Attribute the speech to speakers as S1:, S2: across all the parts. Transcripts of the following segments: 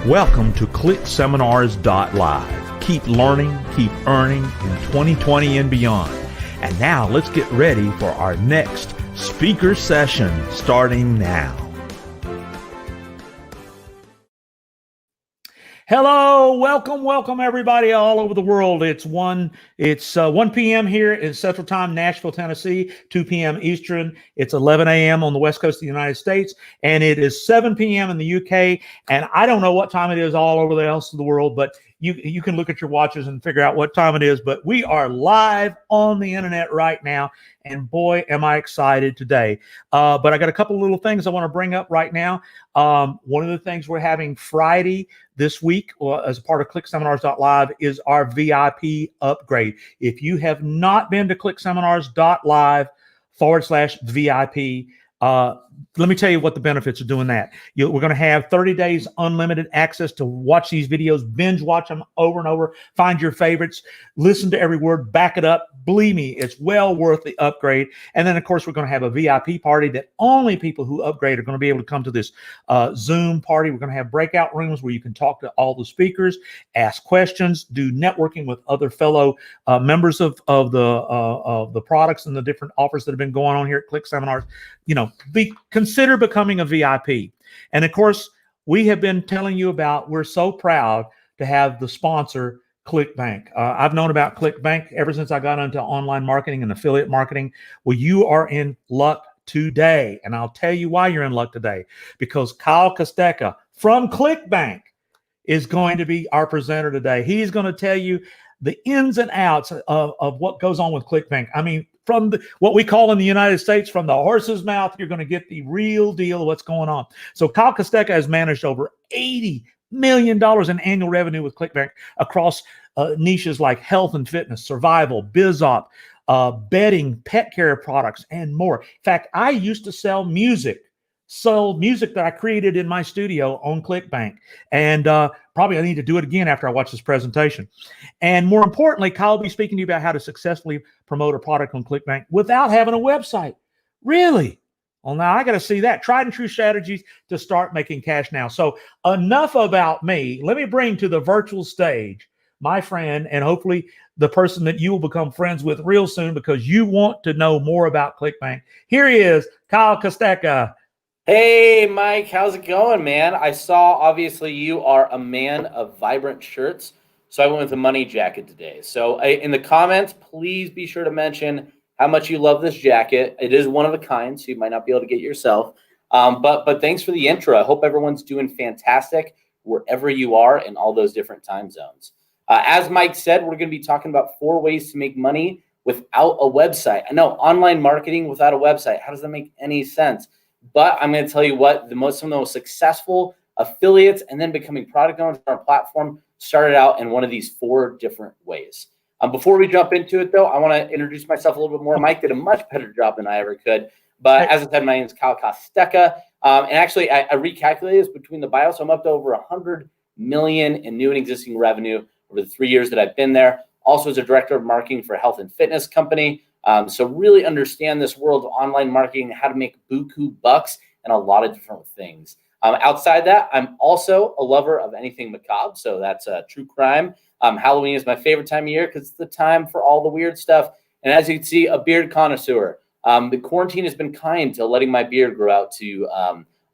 S1: Welcome to ClickSeminars.Live. Keep learning, keep earning in 2020 and beyond. And now let's get ready for our next speaker session starting now. Hello, welcome everybody all over the world. It's 1 p.m. here in Central Time, Nashville, Tennessee, 2 p.m. Eastern. It's 11 a.m. on the West Coast of the United States, and it is 7 p.m. in the UK. And I don't know what time it is all over the rest of the world, but you can look at your watches and figure out what time it is. But we are live on the internet right now, and boy, am I excited today. But I got a couple little things I want to bring up right now. One of the things we're having Friday this week, as a part of ClickSeminars.Live, is our VIP upgrade. If you have not been to ClickSeminars.Live/VIP, let me tell you what the benefits of doing that. We're going to have 30 days unlimited access to watch these videos, binge watch them over and over, find your favorites, listen to every word, back it up. Believe me, it's well worth the upgrade. And then, of course, we're going to have a VIP party that only people who upgrade are going to be able to come to this Zoom party. We're going to have breakout rooms where you can talk to all the speakers, ask questions, do networking with other fellow members of the products and the different offers that have been going on here at Click Seminars. Consider becoming a VIP. And of course, we have been telling you about, we're so proud to have the sponsor, ClickBank. I've known about ClickBank ever since I got into online marketing and affiliate marketing. Well, you are in luck today. And I'll tell you why you're in luck today. Because Kyle Kostechka from ClickBank is going to be our presenter today. He's going to tell you the ins and outs of what goes on with ClickBank. I mean, from what we call in the United States, from the horse's mouth, you're going to get the real deal of what's going on. So Kyle Kostechka has managed over $80 million in annual revenue with ClickBank across niches like health and fitness, survival, BizOp, bedding, pet care products, and more. In fact, I used to sell music that I created in my studio on ClickBank. And probably I need to do it again after I watch this presentation. And more importantly, Kyle will be speaking to you about how to successfully promote a product on ClickBank without having a website. Really? Well, now I got to see that. Tried and true strategies to start making cash now. So enough about me. Let me bring to the virtual stage my friend, and hopefully the person that you will become friends with real soon, because you want to know more about ClickBank. Here he is, Kyle Kostechka.
S2: Hey, Mike, how's it going, man? I saw, obviously, you are a man of vibrant shirts, so I went with a money jacket today. So in the comments, please be sure to mention how much you love this jacket. It is one of a kind, so you might not be able to get it yourself. But thanks for the intro. I hope everyone's doing fantastic wherever you are in all those different time zones. As Mike said, we're going to be talking about 4 ways to make money without a website. I know, online marketing without a website. How does that make any sense? But I'm going to tell you what, some of the most successful affiliates and then becoming product owners on our platform started out in one of these 4 different ways. Before we jump into it, though, I want to introduce myself a little bit more. Mike did a much better job than I ever could. But as I said, my name is Kyle Kostechka. And actually, I recalculated this between the bio, so I'm up to over 100 million in new and existing revenue over the 3 years that I've been there. Also, as a director of marketing for a health and fitness company. So really understand this world of online marketing, how to make buku bucks, and a lot of different things. Outside that, I'm also a lover of anything macabre. So that's true crime. Halloween is my favorite time of year because it's the time for all the weird stuff. And as you can see, a beard connoisseur. The quarantine has been kind to letting my beard grow out to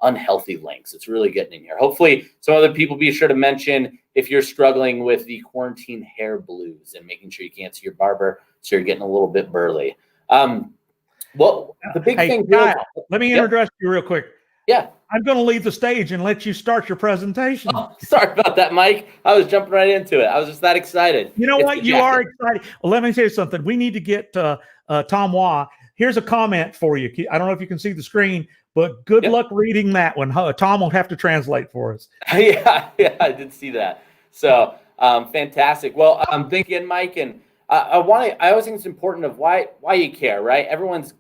S2: unhealthy lengths. It's really getting in here. Hopefully, some other people be sure to mention if you're struggling with the quarantine hair blues and making sure you can't see your barber, so you're getting a little bit burly. Well, the big thing.
S1: Kyle, let me introduce you real quick.
S2: Yeah.
S1: I'm going to leave the stage and let you start your presentation.
S2: Oh, sorry about that, Mike. I was jumping right into it. I was just that excited.
S1: You know what? You are excited. Well, let me tell you something. We need to get Tom Wah. Here's a comment for you. I don't know if you can see the screen, but good luck reading that one. Tom will have to translate for us.
S2: Yeah, I did see that. So fantastic. Well, I'm thinking, Mike, and I always think it's important of why you care, right? Everyone's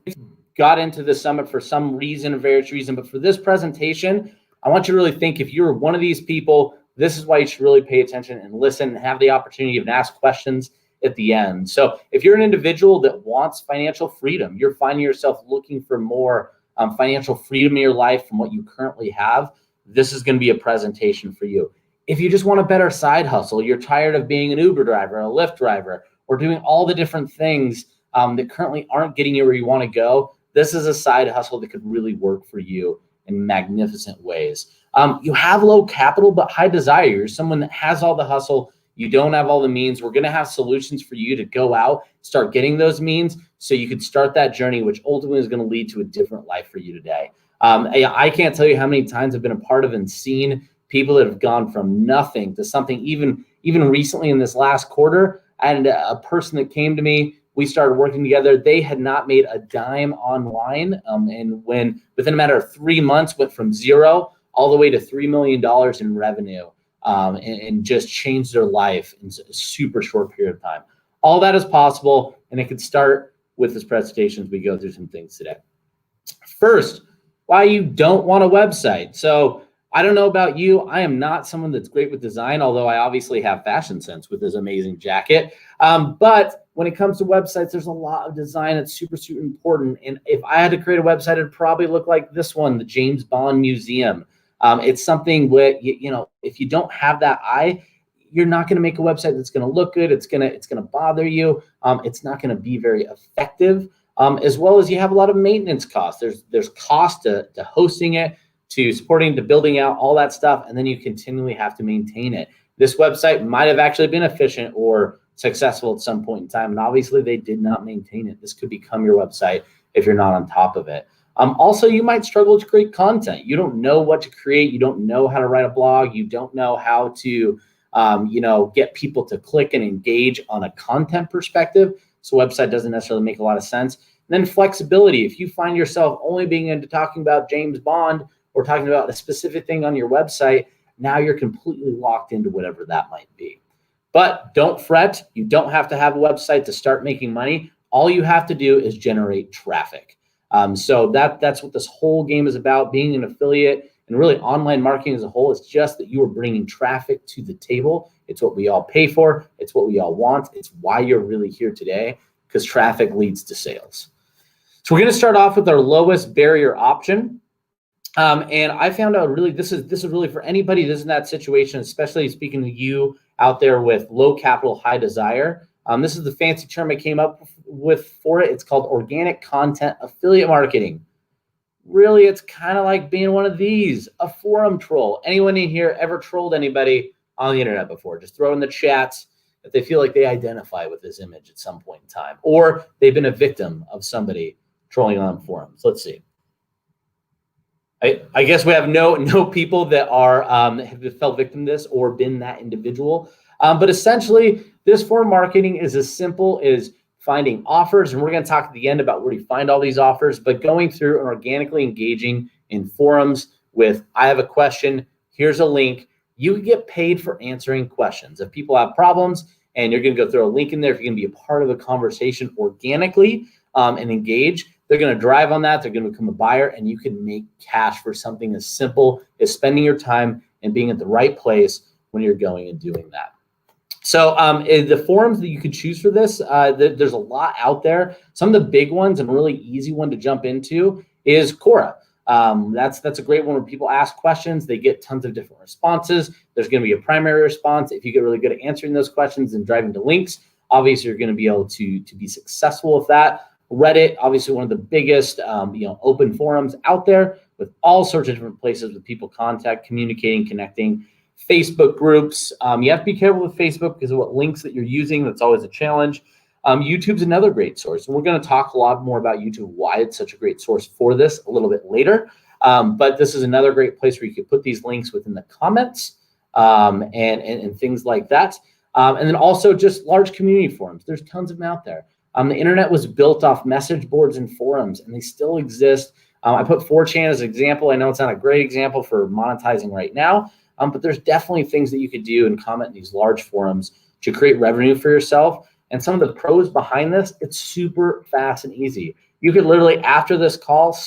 S2: got into the summit for some reason, a various reason, but for this presentation, I want you to really think, if you're one of these people, this is why you should really pay attention and listen and have the opportunity to ask questions at the end. So if you're an individual that wants financial freedom, you're finding yourself looking for more financial freedom in your life from what you currently have, this is going to be a presentation for you. If you just want a better side hustle, you're tired of being an Uber driver, a Lyft driver, or doing all the different things that currently aren't getting you where you want to go, this is a side hustle that could really work for you in magnificent ways. You have low capital, but high desire. You're someone that has all the hustle. You don't have all the means. We're going to have solutions for you to go out, start getting those means so you could start that journey, which ultimately is going to lead to a different life for you today. I can't tell you how many times I've been a part of and seen people that have gone from nothing to something. Even recently in this last quarter, I had a person that came to me. We started working together. They had not made a dime online. And when within a matter of 3 months, went from zero all the way to $3 million in revenue and just changed their life in a super short period of time. All that is possible. And it could start with this presentation as we go through some things today. First, why you don't want a website. So I don't know about you. I am not someone that's great with design, although I obviously have fashion sense with this amazing jacket. But when it comes to websites, there's a lot of design that's super, super important. And if I had to create a website, it'd probably look like this one, the James Bond Museum. It's something where, if you don't have that eye, you're not going to make a website that's going to look good. It's going to bother you. It's not going to be very effective. As well as you have a lot of maintenance costs. There's cost to hosting it, to supporting, to building out all that stuff, and then you continually have to maintain it. This website might have actually been efficient or successful at some point in time, and obviously they did not maintain it. This could become your website if you're not on top of it. Also, you might struggle to create content. You don't know what to create. You don't know how to write a blog. You don't know how to, get people to click and engage on a content perspective. So website doesn't necessarily make a lot of sense. And then flexibility. If you find yourself only being into talking about James Bond or talking about a specific thing on your website, now you're completely locked into whatever that might be. But don't fret. You don't have to have a website to start making money. All you have to do is generate traffic. So that's what this whole game is about, being an affiliate and really online marketing as a whole. It's just that you are bringing traffic to the table. It's what we all pay for. It's what we all want. It's why you're really here today, because traffic leads to sales. So we're going to start off with our lowest barrier option. And I found out really this is really for anybody that's in that situation, especially speaking to you out there with low capital, high desire. This is the fancy term I came up with for it. It's called organic content affiliate marketing. Really, it's kind of like being one of these, a forum troll. Anyone in here ever trolled anybody on the internet before? Just throw in the chats if they feel like they identify with this image at some point in time, or they've been a victim of somebody trolling on forums. Let's see. I guess we have no people that are have felt victim to this or been that individual. But essentially, this forum marketing is as simple as finding offers, and we're going to talk at the end about where you find all these offers, but going through and organically engaging in forums with, I have a question, here's a link. You can get paid for answering questions. If people have problems and you're going to go throw a link in there, if you're going to be a part of the conversation organically and engage, they're going to drive on that. They're going to become a buyer, and you can make cash for something as simple as spending your time and being at the right place when you're going and doing that. So the forums that you could choose for this, there's a lot out there. Some of the big ones and really easy one to jump into is Quora. That's a great one where people ask questions. They get tons of different responses. There's going to be a primary response. If you get really good at answering those questions and driving to links, obviously you're going to be able to be successful with that. Reddit, obviously one of the biggest open forums out there with all sorts of different places with people contact, communicating, connecting. Facebook groups. You have to be careful with Facebook because of what links that you're using. That's always a challenge. YouTube's another great source. And we're going to talk a lot more about YouTube, why it's such a great source for this a little bit later. But this is another great place where you can put these links within the comments and things like that. And then also just large community forums. There's tons of them out there. The internet was built off message boards and forums, and they still exist. I put 4chan as an example. I know it's not a great example for monetizing right now, but there's definitely things that you could do and comment in these large forums to create revenue for yourself. And some of the pros behind this, it's super fast and easy. You could literally, after this call,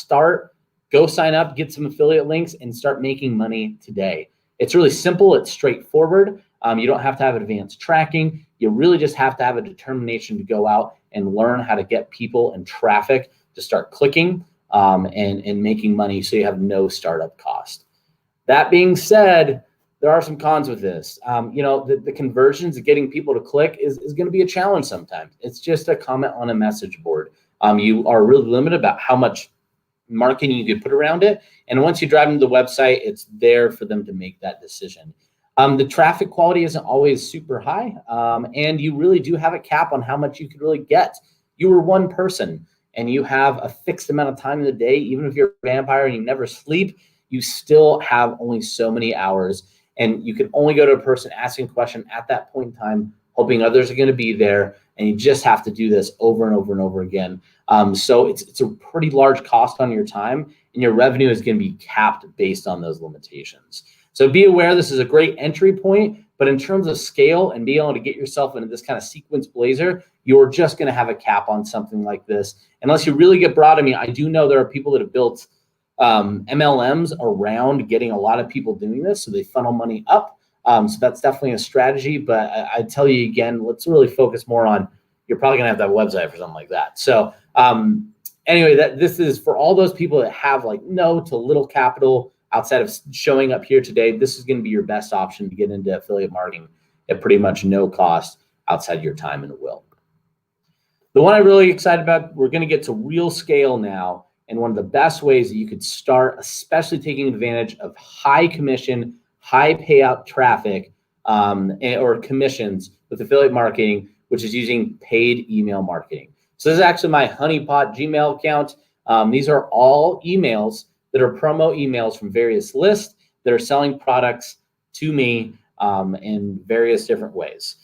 S2: go sign up, get some affiliate links, and start making money today. It's really simple. It's straightforward. You don't have to have advanced tracking. You really just have to have a determination to go out and learn how to get people and traffic to start clicking and making money so you have no startup cost. That being said, there are some cons with this. The conversions of getting people to click is going to be a challenge sometimes. It's just a comment on a message board. You are really limited about how much marketing you could put around it. And once you drive them to the website, it's there for them to make that decision. The traffic quality isn't always super high. And you really do have a cap on how much you could really get. You were one person and you have a fixed amount of time in the day. Even if you're a vampire and you never sleep, you still have only so many hours. And you can only go to a person asking a question at that point in time, hoping others are going to be there. And you just have to do this over and over and over again. So it's a pretty large cost on your time, and your revenue is going to be capped based on those limitations. So be aware this is a great entry point, but in terms of scale and being able to get yourself into this kind of sequence blazer, you're just going to have a cap on something like this. Unless you really get broad. I mean, I do know there are people that have built MLMs around getting a lot of people doing this, so they funnel money up. So that's definitely a strategy, but I tell you again, let's really focus more on, you're probably gonna have that website for something like that. So anyway, this is for all those people that have like no to little capital outside of showing up here today. This is gonna be your best option to get into affiliate marketing at pretty much no cost outside your time and will. The one I'm really excited about, we're gonna get to real scale now, and one of the best ways that you could start, especially taking advantage of high commission, high payout traffic or commissions with affiliate marketing, which is using paid email marketing. So this is actually my honeypot Gmail account. These are all emails that are promo emails from various lists that are selling products to me in various different ways.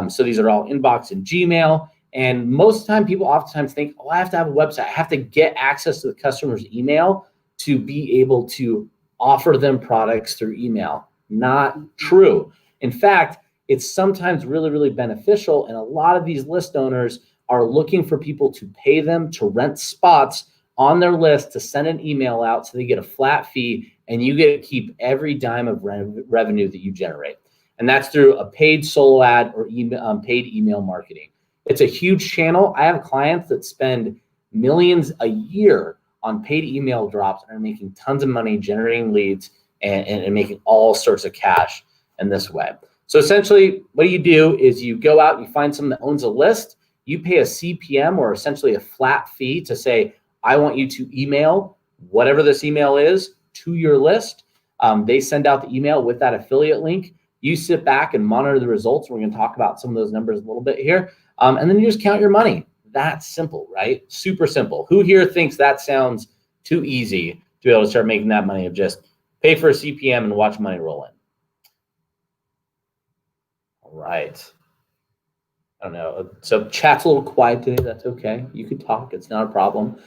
S2: So these are all inbox in Gmail. And most of the time, people oftentimes think, oh, I have to have a website. I have to get access to the customer's email to be able to offer them products through email. Not true. In fact, it's sometimes really, really beneficial. And a lot of these list owners are looking for people to pay them to rent spots on their list to send an email out so they get a flat fee and you get to keep every dime of revenue that you generate. And that's through a paid solo ad or paid email marketing. It's a huge channel. I have clients that spend millions a year on paid email drops and are making tons of money generating leads and making all sorts of cash in this way. So essentially what you do is you go out and you find someone that owns a list, you pay a CPM or essentially a flat fee to say, I want you to email whatever this email is to your list. They send out the email with that affiliate link. You sit back and monitor the results. We're going to talk about some of those numbers a little bit here. And then you just count your money. That's simple, right? Super simple. Who here thinks that sounds too easy to be able to start making that money of just pay for a CPM and watch money roll in? All right. I don't know. So chat's a little quiet today. That's okay. You can talk. It's not a problem.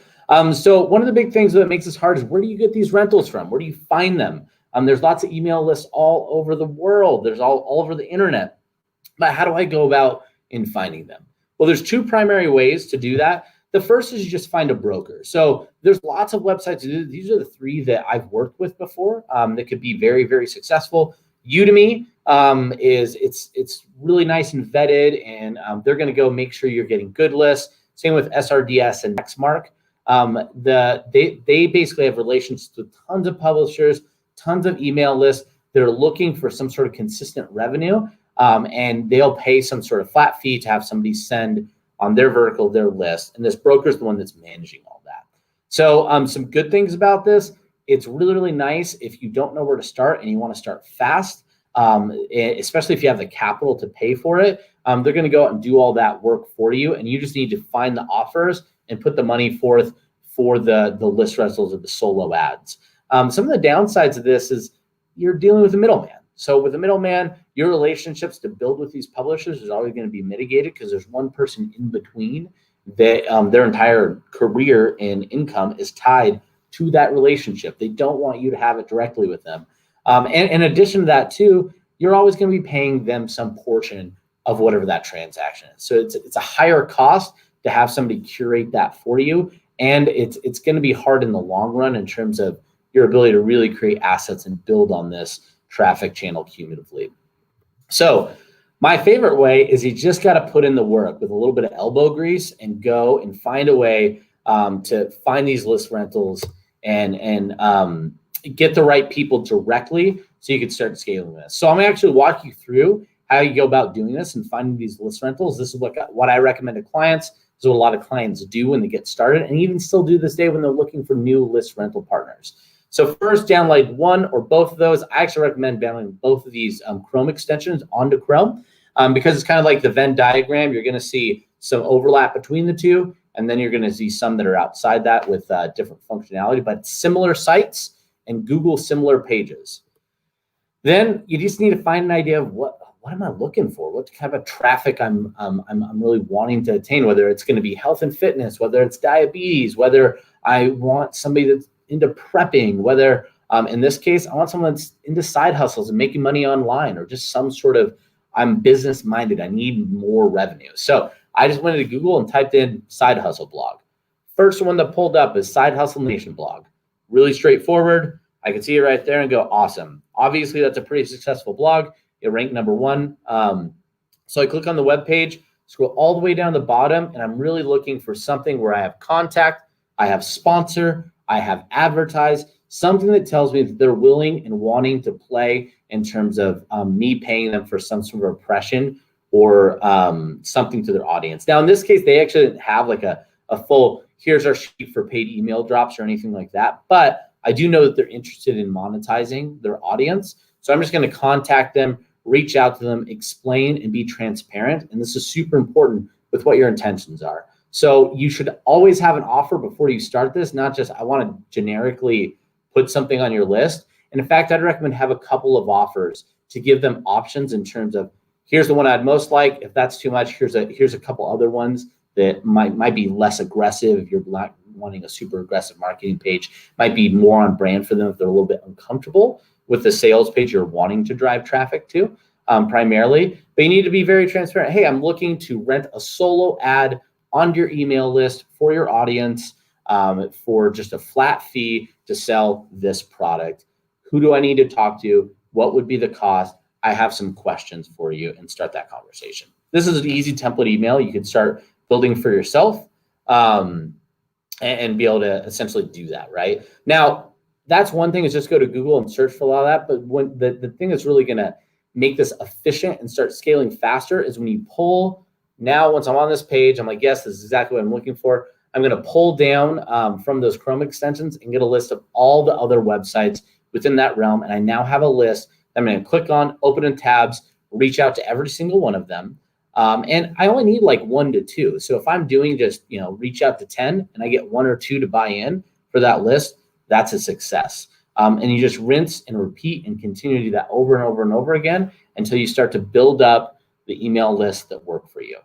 S2: So one of the big things that makes this hard is, where do you get these rentals from? Where do you find them? There's lots of email lists all over the world. There's all over the internet. But how do I go about in finding them? Well, there's two primary ways to do that. The first is you just find a broker. So there's lots of websites. These are the three that I've worked with before that could be very, very successful. Udemy it's really nice and vetted, and they're going to go make sure you're getting good lists. Same with SRDS and Nextmark. They basically have relations with tons of publishers, tons of email lists that are looking for some sort of consistent revenue. And they'll pay some sort of flat fee to have somebody send on their vertical, their list. And this broker is the one that's managing all that. So some good things about this, it's really, really nice if you don't know where to start and you want to start fast, especially if you have the capital to pay for it. They're going to go out and do all that work for you. And you just need to find the offers and put the money forth for the list rentals or the solo ads. Some of the downsides of this is you're dealing with a middleman. So with a middleman, your relationships to build with these publishers is always going to be mitigated because there's one person in between that their entire career and income is tied to that relationship. They don't want you to have it directly with them. And in addition to that too, you're always going to be paying them some portion of whatever that transaction is. So it's a higher cost to have somebody curate that for you. And it's going to be hard in the long run in terms of your ability to really create assets and build on this traffic channel cumulatively. So my favorite way is you just got to put in the work with a little bit of elbow grease and go and find a way to find these list rentals and get the right people directly so you can start scaling this. So I'm gonna actually walk you through how you go about doing this and finding these list rentals. This is what I recommend to clients. This is what a lot of clients do when they get started, and even still do this day when they're looking for new list rental partners. So first, download one or both of those. I actually recommend downloading both of these Chrome extensions onto Chrome because it's kind of like the Venn diagram. You're going to see some overlap between the two, and then you're going to see some that are outside that with different functionality, but similar sites and Google similar pages. Then you just need to find an idea of what am I looking for? What kind of traffic I'm really wanting to attain, whether it's going to be health and fitness, whether it's diabetes, whether I want somebody that's into prepping, whether in this case, I want someone that's into side hustles and making money online, or just some sort of, I'm business minded, I need more revenue. So I just went to Google and typed in side hustle blog. First one that pulled up is Side Hustle Nation blog. Really straightforward. I can see it right there and go, awesome. Obviously, that's a pretty successful blog. It ranked #1. So I click on the web page, scroll all the way down the bottom, and I'm really looking for something where I have contact, I have sponsor, I have advertise, something that tells me that they're willing and wanting to play in terms of me paying them for some sort of impression or something to their audience. Now, in this case, they actually didn't have like a full, here's our sheet for paid email drops or anything like that. But I do know that they're interested in monetizing their audience. So I'm just going to contact them, reach out to them, explain and be transparent. And this is super important with what your intentions are. So you should always have an offer before you start this, not just, I want to generically put something on your list. And in fact, I'd recommend have a couple of offers to give them options in terms of, here's the one I'd most like. If that's too much, here's a couple other ones that might be less aggressive. If you're not wanting a super aggressive marketing page, might be more on brand for them if they're a little bit uncomfortable with the sales page you're wanting to drive traffic to primarily. But you need to be very transparent. Hey, I'm looking to rent a solo ad on your email list for your audience for just a flat fee to sell this product. Who do I need to talk to? What would be the cost? I have some questions for you, and start that conversation. This is an easy template email you can start building for yourself and be able to essentially do that, right? Now, that's one thing, is just go to Google and search for a lot of that. But when the thing that's really going to make this efficient and start scaling faster is when you pull. Now, once I'm on this page, I'm like, yes, this is exactly what I'm looking for. I'm going to pull down from those Chrome extensions and get a list of all the other websites within that realm. And I now have a list that I'm going to click on, open in tabs, reach out to every single one of them. And I only need like 1 to 2. So if I'm doing just, reach out to 10 and I get 1 or 2 to buy in for that list, that's a success. And you just rinse and repeat and continue to do that over and over and over again until you start to build up the email lists that work for you.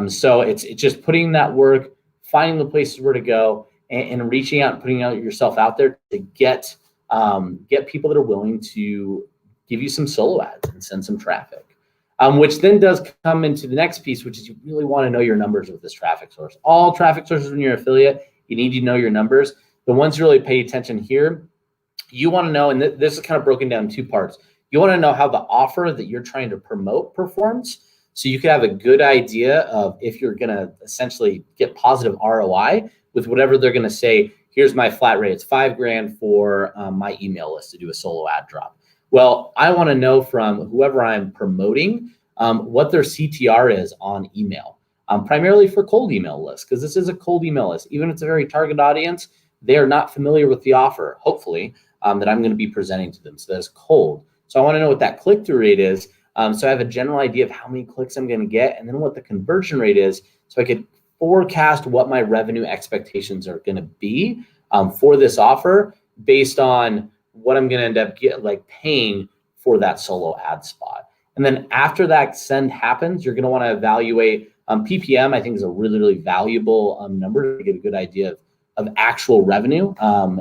S2: So it's just putting that work, finding the places where to go, and reaching out and putting yourself out there to get people that are willing to give you some solo ads and send some traffic. Which then does come into the next piece, which is you really want to know your numbers with this traffic source. All traffic sources, when you're an affiliate, you need to know your numbers. The ones you really pay attention here, you want to know, and this is kind of broken down in 2 parts. You want to know how the offer that you're trying to promote performs, so you can have a good idea of if you're going to essentially get positive ROI with whatever they're going to say. Here's my flat rate. It's $5,000 for my email list to do a solo ad drop. Well, I want to know from whoever I'm promoting what their CTR is on email, primarily for cold email lists, because this is a cold email list. Even if it's a very target audience, they are not familiar with the offer, hopefully, that I'm going to be presenting to them. So that's cold. So I want to know what that click-through rate is. So I have a general idea of how many clicks I'm going to get, and then what the conversion rate is, so I could forecast what my revenue expectations are going to be for this offer based on what I'm going to end up paying for that solo ad spot. And then after that send happens, you're going to want to evaluate PPM. I think is a really, really valuable number to get a good idea of actual revenue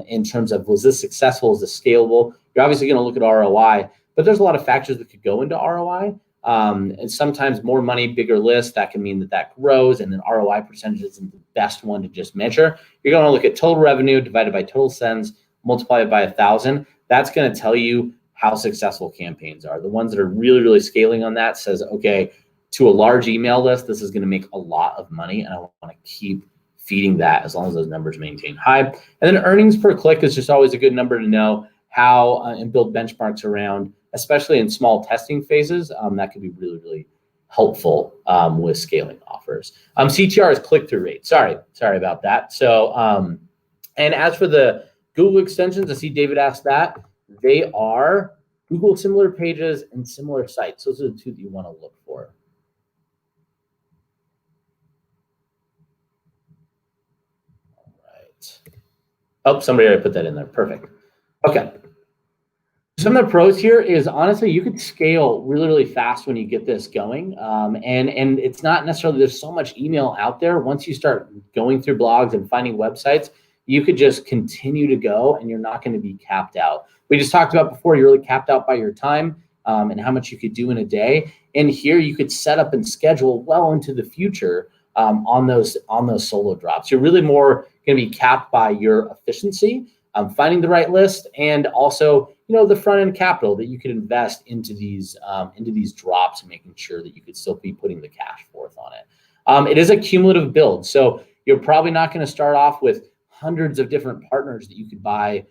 S2: in terms of, was this successful? Is this scalable? You're obviously going to look at ROI, but there's a lot of factors that could go into ROI. And sometimes more money, bigger list, that can mean that grows, and then ROI percentage isn't the best one to just measure. You're going to look at total revenue divided by total sends, multiply it by 1,000. That's going to tell you how successful campaigns are. The ones that are really, really scaling on that says, okay, to a large email list, this is going to make a lot of money, and I want to keep feeding that as long as those numbers maintain high. And then earnings per click is just always a good number to know. how and build benchmarks around, especially in small testing phases. That could be really, really helpful with scaling offers. CTR is click-through rate. Sorry about that. So, and as for the Google extensions, I see David asked that. They are Google similar pages and similar sites. Those are the two that you want to look for. All right. Oh, somebody already put that in there. Perfect. Okay. Some of the pros here is honestly, you could scale really, really fast when you get this going. And it's not necessarily there's so much email out there. Once you start going through blogs and finding websites, you could just continue to go and you're not going to be capped out. We just talked about before, you're really capped out by your time and how much you could do in a day. And here you could set up and schedule well into the future on those solo drops. You're really more going to be capped by your efficiency, finding the right list, and also the front end capital that you could invest into these drops and making sure that you could still be putting the cash forth on it. It is a cumulative build, so you're probably not going to start off with hundreds of different partners that you could buy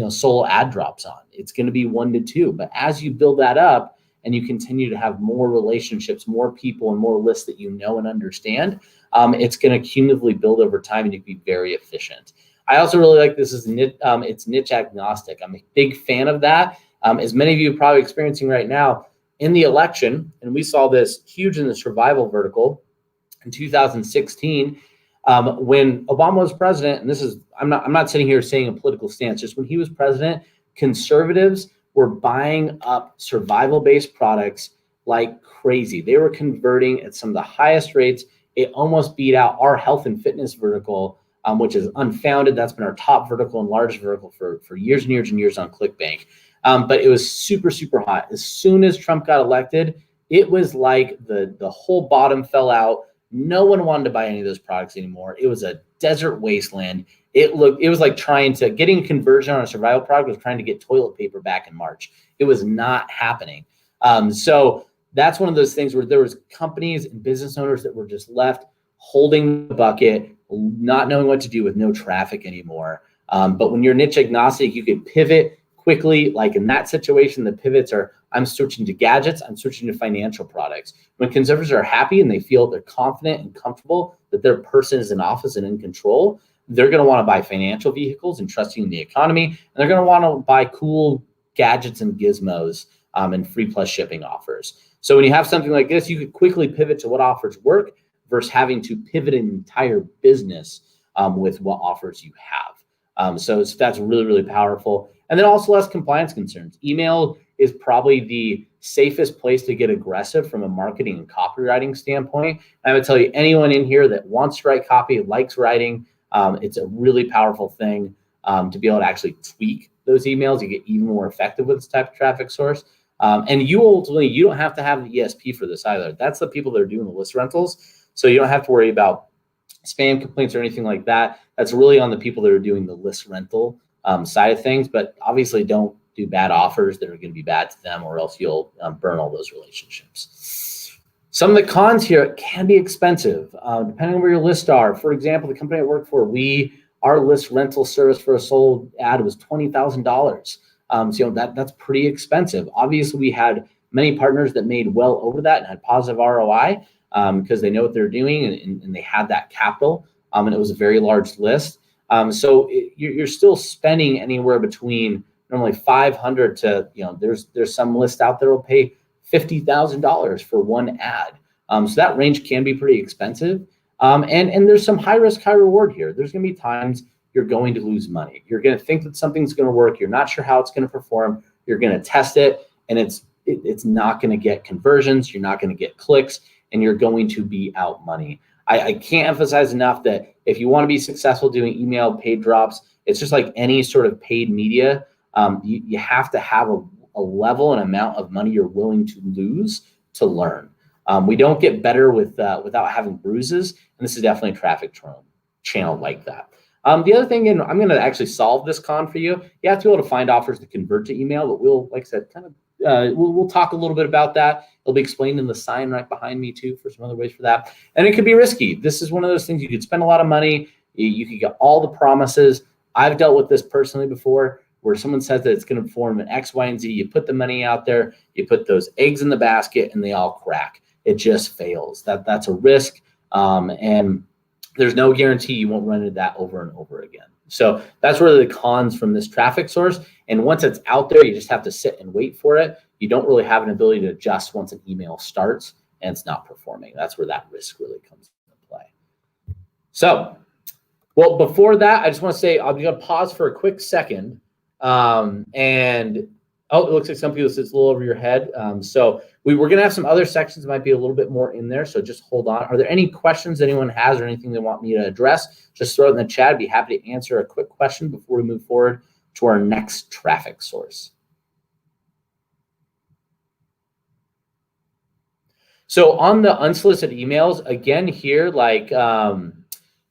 S2: solo ad drops on. It's going to be 1 to 2, but as you build that up and you continue to have more relationships, more people, and more lists that you know and understand, it's going to cumulatively build over time and you can be very efficient. I also really like this is it's niche agnostic. I'm a big fan of that. As many of you are probably experiencing right now in the election, and we saw this huge in the survival vertical in 2016 when Obama was president. And this is I'm not sitting here saying a political stance. Just when he was president, conservatives were buying up survival-based products like crazy. They were converting at some of the highest rates. It almost beat out our health and fitness vertical, which is unfounded. That's been our top vertical and largest vertical for years and years and years on ClickBank. But it was super, super hot. As soon as Trump got elected, it was like the whole bottom fell out. No one wanted to buy any of those products anymore. It was a desert wasteland. It was like getting conversion on a survival product was trying to get toilet paper back in March. It was not happening. So that's one of those things where there was companies and business owners that were just left holding the bucket, not knowing what to do with no traffic anymore. But when you're niche agnostic, you could pivot quickly. Like in that situation, the pivots are, I'm switching to gadgets, I'm switching to financial products. When conservatives are happy and they feel they're confident and comfortable that their person is in office and in control, they're going to want to buy financial vehicles and trusting in the economy. And they're going to want to buy cool gadgets and gizmos and free plus shipping offers. So when you have something like this, you could quickly pivot to what offers work versus having to pivot an entire business with what offers you have. So that's really, really powerful. And then also less compliance concerns. Email is probably the safest place to get aggressive from a marketing and copywriting standpoint. And I would tell you, anyone in here that wants to write copy, likes writing, it's a really powerful thing to be able to actually tweak those emails. You get even more effective with this type of traffic source. And you don't have to have the ESP for this either. That's the people that are doing the list rentals. So you don't have to worry about spam complaints or anything like that. That's really on the people that are doing the list rental side of things. But obviously don't do bad offers that are going to be bad to them, or else you'll burn all those relationships. Some of the cons here, it can be expensive, depending on where your lists are. For example, the company I work for, our list rental service for a sold ad was $20,000. So that's pretty expensive. Obviously, we had many partners that made well over that and had positive ROI because they know what they're doing and they had that capital, and it was a very large list. So you're still spending anywhere between normally $500 to, there's some list out there will pay $50,000 for one ad. So that range can be pretty expensive. And there's some high risk, high reward here. There's going to be times you're going to lose money. You're going to think that something's going to work. You're not sure how it's going to perform. You're going to test it, and it's not going to get conversions. You're not going to get clicks, and you're going to be out money. I can't emphasize enough that if you want to be successful doing email paid drops, it's just like any sort of paid media. You have to have a level and amount of money you're willing to lose to learn. We don't get better without having bruises, and this is definitely a traffic channel like that. The other thing, and I'm going to actually solve this con for you. You have to be able to find offers that convert to email, but we'll, like I said, we'll talk a little bit about that. It'll be explained in the sign right behind me too for some other ways for that. And it could be risky. This is one of those things you could spend a lot of money. You could get all the promises. I've dealt with this personally before. where someone says that it's going to perform an X, Y, and Z. You put the money out there, you put those eggs in the basket, and they all crack. It just fails. That's a risk, and there's no guarantee you won't run into that over and over again. So that's really the cons from this traffic source. And once it's out there, you just have to sit and wait for it. You don't really have an ability to adjust once an email starts and it's not performing. That's where that risk really comes into play. So, well, before that, I just want to say I'm going to pause for a quick second. It looks like some people sits a little over your head. So we're going to have some other sections that might be a little bit more in there. So just hold on. Are there any questions anyone has or anything they want me to address? Just throw it in the chat. I'd be happy to answer a quick question before we move forward to our next traffic source. So on the unsolicited emails, again here, like, so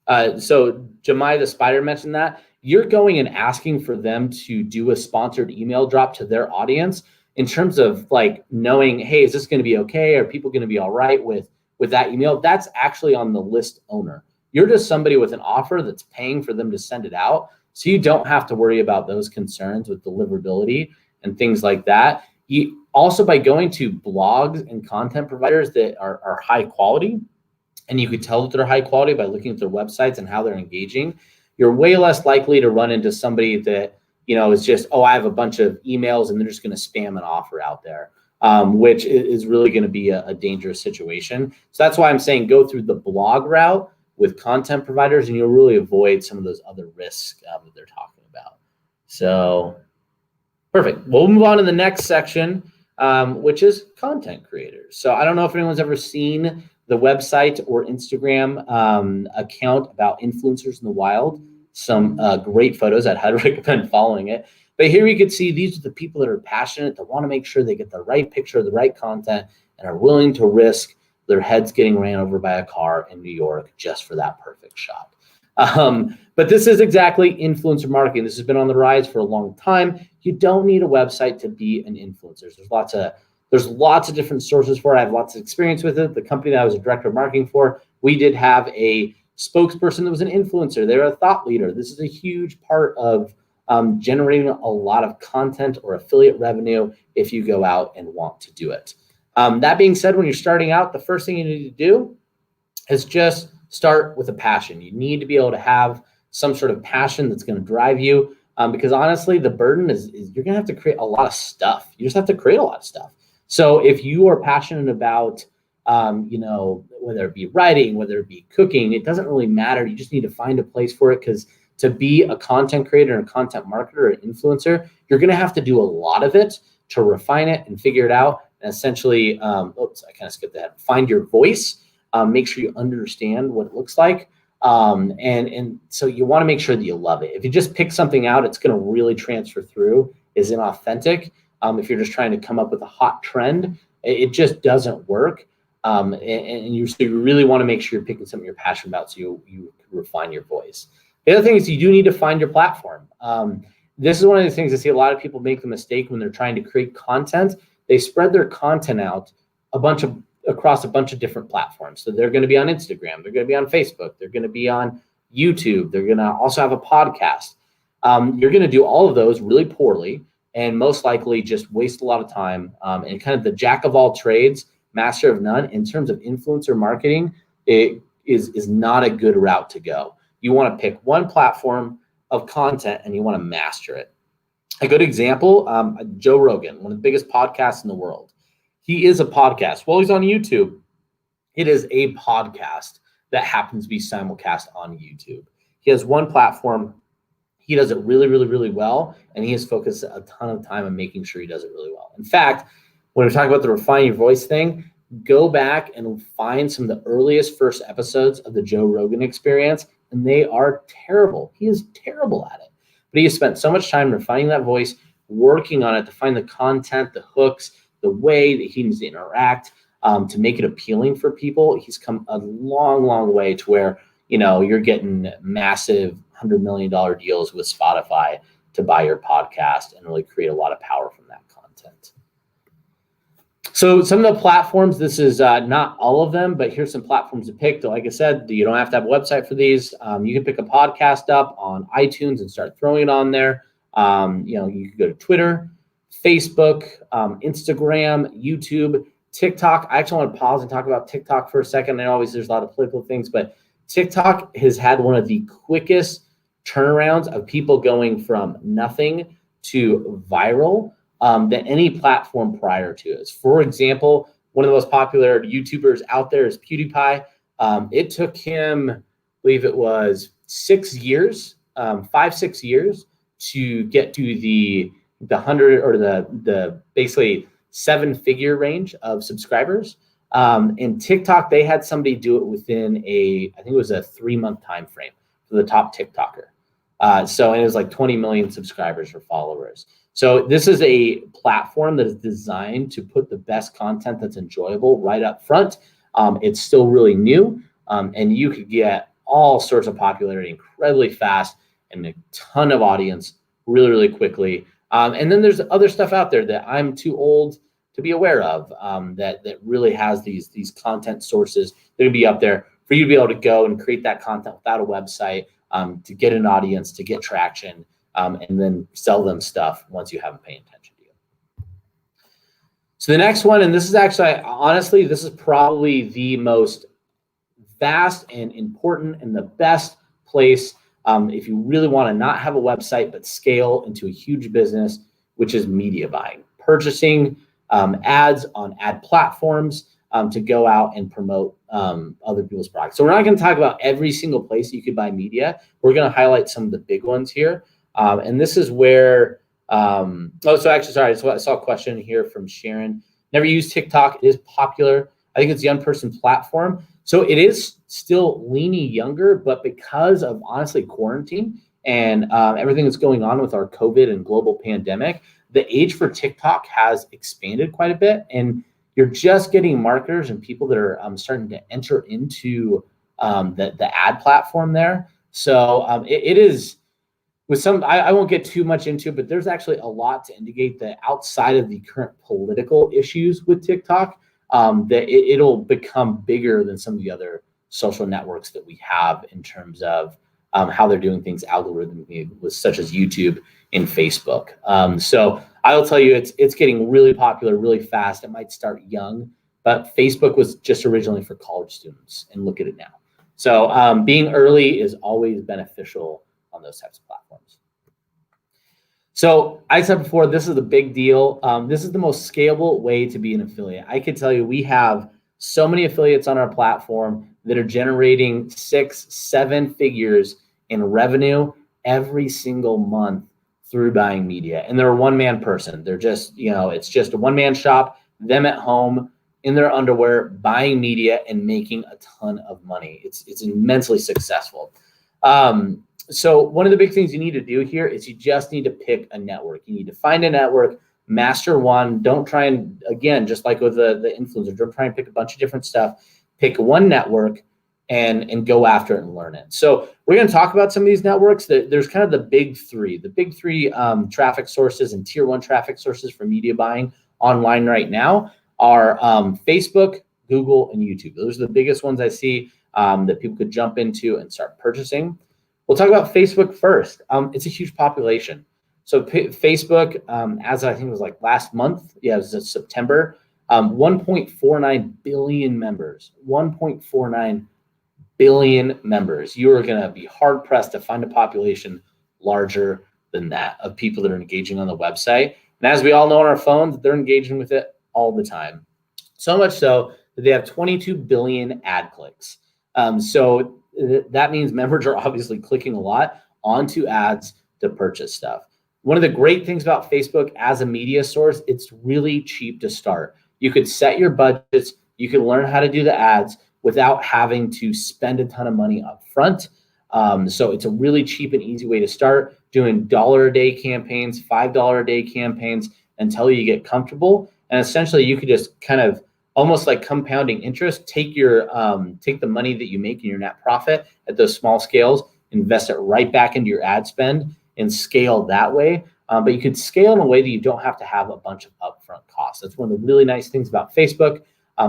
S2: Jemai the Spider mentioned that. You're going and asking for them to do a sponsored email drop to their audience in terms of like knowing, hey, is this going to be okay? Are people going to be all right with that email? That's actually on the list owner. You're just somebody with an offer that's paying for them to send it out. So you don't have to worry about those concerns with deliverability and things like that. You also, by going to blogs and content providers that are high quality, and you could tell that they're high quality by looking at their websites and how they're engaging, you're way less likely to run into somebody that, you know, is just, oh, I have a bunch of emails and they're just going to spam an offer out there, which is really going to be a dangerous situation. So that's why I'm saying go through the blog route with content providers, and you'll really avoid some of those other risks that they're talking about. So perfect. We'll move on to the next section, which is content creators. So I don't know if anyone's ever seen the website or Instagram account about influencers in the wild. Some great photos. I'd highly recommend following it. But here you can see these are the people that are passionate, that want to make sure they get the right picture, the right content, and are willing to risk their heads getting ran over by a car in New York just for that perfect shot. But this is exactly influencer marketing. This has been on the rise for a long time. You don't need a website to be an influencer. There's lots of different sources for it. I have lots of experience with it. The company that I was a director of marketing for, we did have a spokesperson that was an influencer. They're a thought leader. This is a huge part of generating a lot of content or affiliate revenue if you go out and want to do it. That being said, when you're starting out, the first thing you need to do is just start with a passion. You need to be able to have some sort of passion that's going to drive you, because honestly, the burden is you're going to have to create a lot of stuff. You just have to create a lot of stuff. So if you are passionate about, whether it be writing, whether it be cooking, it doesn't really matter. You just need to find a place for it, because to be a content creator and a content marketer or an influencer, you're going to have to do a lot of it to refine it and figure it out. And essentially, I kind of skipped that. Find your voice. Make sure you understand what it looks like. And so you want to make sure that you love it. If you just pick something out, it's going to really transfer through, is inauthentic. If you're just trying to come up with a hot trend, it just doesn't work. And you really want to make sure you're picking something you're passionate about, so you refine your voice. The other thing is you do need to find your platform. This is one of the things I see a lot of people make the mistake when they're trying to create content. They spread their content out across a bunch of different platforms. So they're going to be on Instagram, they're going to be on Facebook, they're going to be on YouTube, they're going to also have a podcast. You're going to do all of those really poorly and most likely just waste a lot of time. And kind of the jack of all trades, master of none in terms of influencer marketing, it is not a good route to go. You want to pick one platform of content and you want to master it. A good example, Joe Rogan, one of the biggest podcasts in the world. He is a podcast. Well, he's on YouTube. It is a podcast that happens to be simulcast on YouTube. He has one platform. He does it really, really, really well. And he has focused a ton of time on making sure he does it really well. In fact, when we're talking about the refine your voice thing, go back and find some of the earliest first episodes of the Joe Rogan Experience, and they are terrible. He is terrible at it. But he has spent so much time refining that voice, working on it to find the content, the hooks, the way that he needs to interact to make it appealing for people. He's come a long, long way to where, you're getting massive $100 million deals with Spotify to buy your podcast and really create a lot of power from that content. So some of the platforms, this is not all of them, but here's some platforms to pick. Like I said, you don't have to have a website for these. You can pick a podcast up on iTunes and start throwing it on there. You could go to Twitter, Facebook, Instagram, YouTube, TikTok. I actually want to pause and talk about TikTok for a second. And always there's a lot of political things, but TikTok has had one of the quickest turnarounds of people going from nothing to viral than any platform prior to it. For example, one of the most popular YouTubers out there is PewDiePie. It took him, I believe it was 6 years, 5-6 years to get to the 100 or the basically 7-figure range of subscribers. In TikTok, they had somebody do it within I think it was a 3-month time frame for the top TikToker. And it was like 20 million subscribers or followers. So this is a platform that is designed to put the best content that's enjoyable right up front. It's still really new, and you could get all sorts of popularity incredibly fast and a ton of audience really, really quickly. And then there's other stuff out there that I'm too old to be aware of that really has these content sources that would be up there for you to be able to go and create that content without a website, to get an audience, to get traction, and then sell them stuff once you haven't paid attention to you. So the next one, and this is actually, honestly, this is probably the most vast and important and the best place if you really want to not have a website but scale into a huge business, which is media buying, purchasing ads on ad platforms to go out and promote other people's products. So we're not going to talk about every single place you could buy media. We're going to highlight some of the big ones here. And this is where, so actually, sorry, I saw a question here from Sharon. Never used TikTok. It is popular. I think it's a young person platform. So it is still leaning younger, but because of, honestly, quarantine and everything that's going on with our COVID and global pandemic, the age for TikTok has expanded quite a bit. And you're just getting marketers and people that are starting to enter into the ad platform there. So it is with some, I won't get too much into it, but there's actually a lot to indicate that outside of the current political issues with TikTok, that it'll become bigger than some of the other social networks that we have in terms of how they're doing things algorithmically, such as YouTube and Facebook. So I will tell you, it's getting really popular really fast. It might start young, but Facebook was just originally for college students, and look at it now. So being early is always beneficial on those types of platforms. So I said before, this is the big deal. This is the most scalable way to be an affiliate. I can tell you we have so many affiliates on our platform that are generating 6-7 figures in revenue every single month through buying media. And they're a one-man person. They're just, it's just a one-man shop, them at home in their underwear, buying media and making a ton of money. It's immensely successful. So one of the big things you need to do here is you just need to pick a network. You need to find a network, master one. Don't try and, again, just like with the influencer, don't try and pick a bunch of different stuff. Pick one network and go after it and learn it. So we're going to talk about some of these networks. There's kind of the big three. The big three traffic sources and tier 1 traffic sources for media buying online right now are Facebook, Google, and YouTube. Those are the biggest ones I see that people could jump into and start purchasing. We'll talk about Facebook first. It's a huge population. So Facebook, as I think it was like last month, it was September, 1.49 billion members, 1.49 billion members. You are going to be hard pressed to find a population larger than that of people that are engaging on the website. And as we all know on our phones, they're engaging with it all the time. So much so that they have 22 billion ad clicks. So that means members are obviously clicking a lot onto ads to purchase stuff. One of the great things about Facebook as a media source, it's really cheap to start. You could set your budgets. You can learn how to do the ads without having to spend a ton of money up front. So it's a really cheap and easy way to start doing $1 a day campaigns, $5 a day campaigns until you get comfortable. And essentially you could just kind of almost like compounding interest, take the money that you make in your net profit at those small scales, invest it right back into your ad spend and scale that way. But you could scale in a way that you don't have to have a bunch of upfront costs. That's one of the really nice things about Facebook,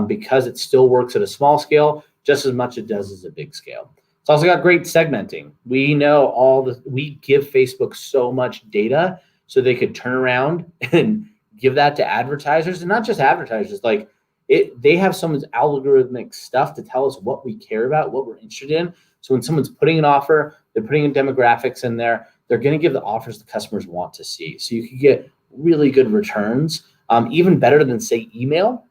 S2: because it still works at a small scale just as much as it does as a big scale. It's also got great segmenting. We know we give Facebook so much data so they could turn around and give that to advertisers, and not just advertisers, like they have someone's algorithmic stuff to tell us what we care about, what we're interested in. So when someone's putting an offer, they're putting in demographics in there, they're going to give the offers the customers want to see. So you can get really good returns, even better than say email,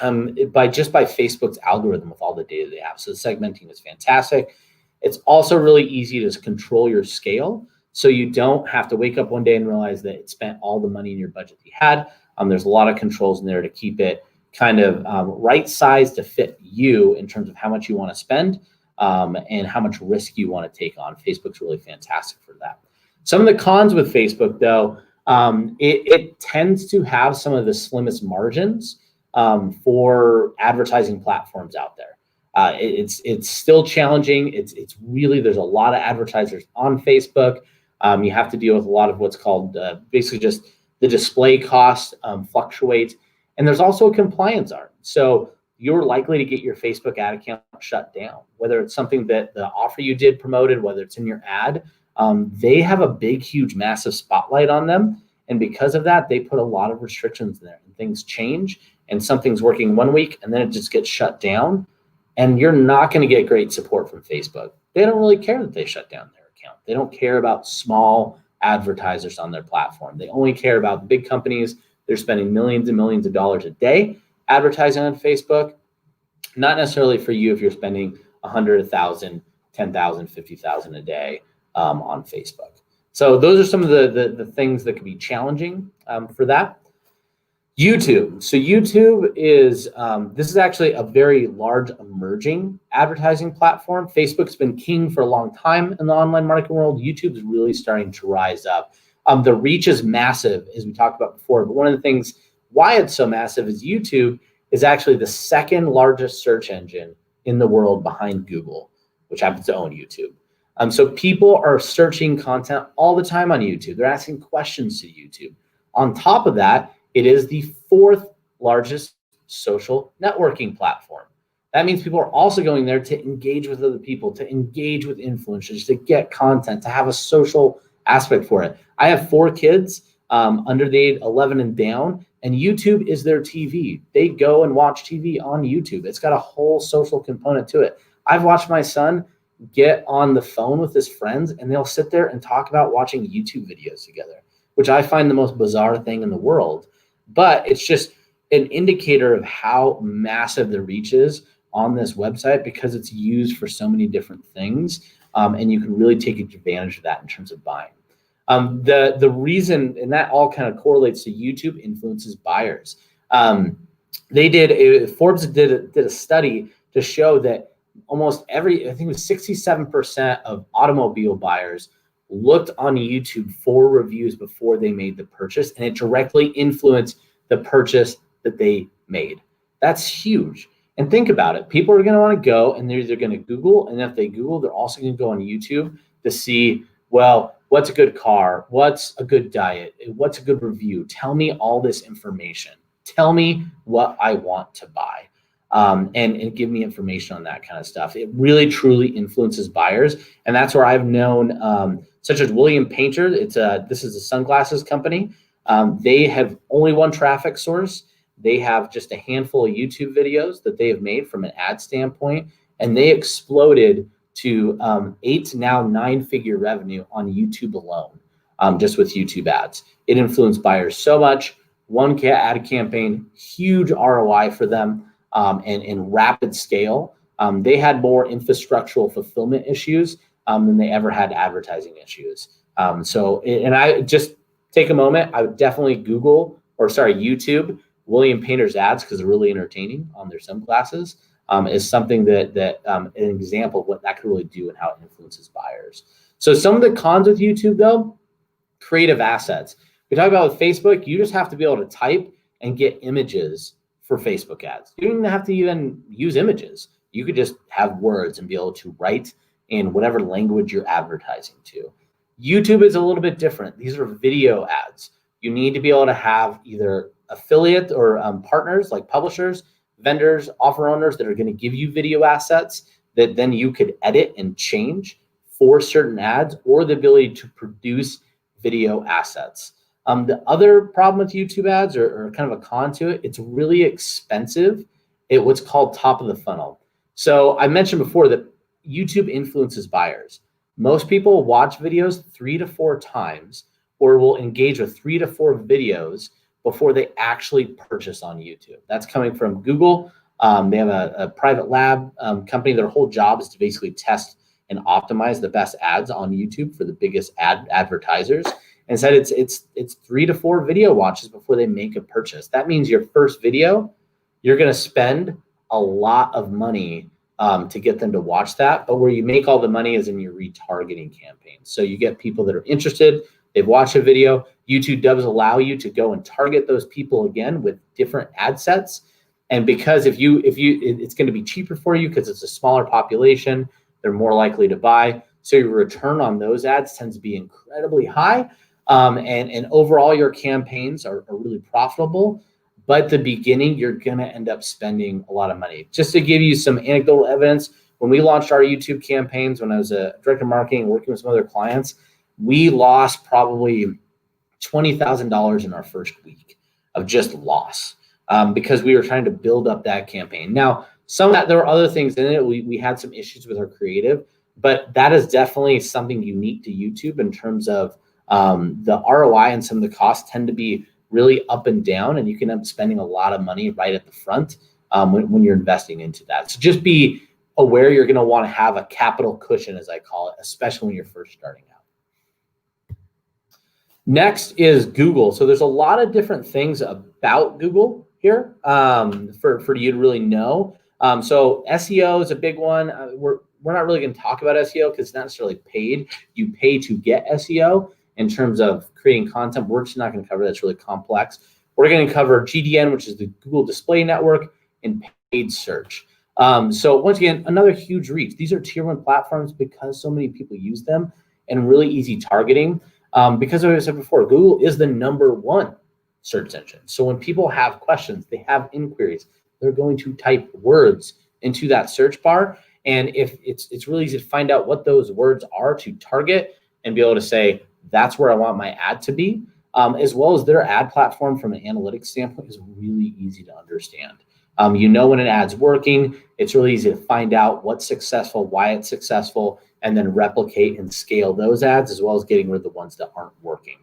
S2: by Facebook's algorithm with all the data they have. So the segmenting is fantastic. It's also really easy to control your scale. So you don't have to wake up one day and realize that it spent all the money in your budget you had. There's a lot of controls in there to keep it kind of right sized to fit you in terms of how much you want to spend and how much risk you want to take on. Facebook's really fantastic for that. Some of the cons with Facebook, though, it tends to have some of the slimmest margins for advertising platforms out there. It's still challenging. It's really, there's a lot of advertisers on Facebook. You have to deal with a lot of what's called basically just the display costs fluctuate. And there's also a compliance arm. So you're likely to get your Facebook ad account shut down, whether it's something that the offer you did promoted, whether it's in your ad. They have a big, huge, massive spotlight on them. And because of that, they put a lot of restrictions there, and things change, and something's working one week and then it just gets shut down. And you're not going to get great support from Facebook. They don't really care that they shut down their account. They don't care about small advertisers on their platform. They only care about big companies. They're spending millions and millions of dollars a day advertising on Facebook. Not necessarily for you if you're spending 100, 1,000, 10,000, 50,000 a day on Facebook. So those are some of the things that can be challenging for that. YouTube. So YouTube is, this is actually a very large emerging advertising platform. Facebook's been king for a long time in the online marketing world. YouTube is really starting to rise up. The reach is massive, as we talked about before, but one of the things why it's so massive is YouTube is actually the second largest search engine in the world behind Google, which happens to own YouTube. So people are searching content all the time on YouTube. They're asking questions to YouTube. On top of that, it is the fourth largest social networking platform. That means people are also going there to engage with other people, to engage with influencers, to get content, to have a social aspect for it. I have 4 kids under the age 11 and down, and YouTube is their TV. They go and watch TV on YouTube. It's got a whole social component to it. I've watched my son get on the phone with his friends, and they'll sit there and talk about watching YouTube videos together, which I find the most bizarre thing in the world. But it's just an indicator of how massive the reach is on this website because it's used for so many different things, and you can really take advantage of that in terms of buying. The reason, and that all kind of correlates to YouTube influences buyers. Forbes did a study to show that almost I think it was 67% of automobile buyers looked on YouTube for reviews before they made the purchase, and it directly influenced the purchase that they made. That's huge. And think about it. People are going to want to go, and they're either going to Google, and if they Google, they're also going to go on YouTube to see, well, what's a good car? What's a good diet? What's a good review? Tell me all this information. Tell me what I want to buy. And give me information on that kind of stuff. It really, truly influences buyers. And that's where I've known, such as William Painter, this is a sunglasses company. They have only one traffic source. They have just a handful of YouTube videos that they have made from an ad standpoint, and they exploded to 8 to now 9-figure revenue on YouTube alone, just with YouTube ads. It influenced buyers so much. One ad campaign, huge ROI for them, and rapid scale. They had more infrastructural fulfillment issues than they ever had advertising issues. And I just take a moment. I would definitely YouTube William Painter's ads because they're really entertaining on their sunglasses. Is something that an example of what that could really do and how it influences buyers. So some of the cons with YouTube, though, creative assets. We talk about with Facebook, you just have to be able to type and get images for Facebook ads. You don't even have to even use images. You could just have words and be able to write in whatever language you're advertising to. YouTube is a little bit different. These are video ads. You need to be able to have either affiliate or partners like publishers, vendors, offer owners that are going to give you video assets that then you could edit and change for certain ads, or the ability to produce video assets. The other problem with YouTube ads, or kind of a con to it, it's really expensive at what's called top of the funnel. So I mentioned before that YouTube influences buyers. Most people watch videos 3 to 4 times, or will engage with 3 to 4 videos before they actually purchase on YouTube. That's coming from Google. They have a private lab company. Their whole job is to basically test and optimize the best ads on YouTube for the biggest advertisers. And said it's 3 to 4 video watches before they make a purchase. That means your first video, you're going to spend a lot of money to get them to watch that. But where you make all the money is in your retargeting campaigns. So you get people that are interested, they've watched a video. YouTube does allow you to go and target those people again with different ad sets. And because if you it's going to be cheaper for you because it's a smaller population, they're more likely to buy. So your return on those ads tends to be incredibly high. And overall, your campaigns are really profitable. But at the beginning, you're going to end up spending a lot of money. Just to give you some anecdotal evidence, when we launched our YouTube campaigns, when I was a director of marketing working with some other clients, we lost probably $20,000 in our first week of just loss because we were trying to build up that campaign. Now, some of that, there were other things in it. We had some issues with our creative, but that is definitely something unique to YouTube in terms of the ROI, and some of the costs tend to be really up and down, and you can end up spending a lot of money right at the front when you're investing into that. So just be aware you're going to want to have a capital cushion, as I call it, especially when you're first starting out. Next is Google. So there's a lot of different things about Google here for you to really know. So SEO is a big one. We're not really going to talk about SEO because it's not necessarily paid. You pay to get SEO. In terms of creating content, we're just not going to cover that. It's really complex. We're going to cover GDN, which is the Google Display Network, and paid search. So once again, another huge reach. These are tier 1 platforms because so many people use them, and really easy targeting. Because as I said before, Google is the #1 search engine. So when people have questions, they have inquiries, they're going to type words into that search bar. And if it's really easy to find out what those words are to target and be able to say, that's where I want my ad to be, as well as their ad platform from an analytics standpoint is really easy to understand. You know when an ad's working, it's really easy to find out what's successful, why it's successful, and then replicate and scale those ads, as well as getting rid of the ones that aren't working.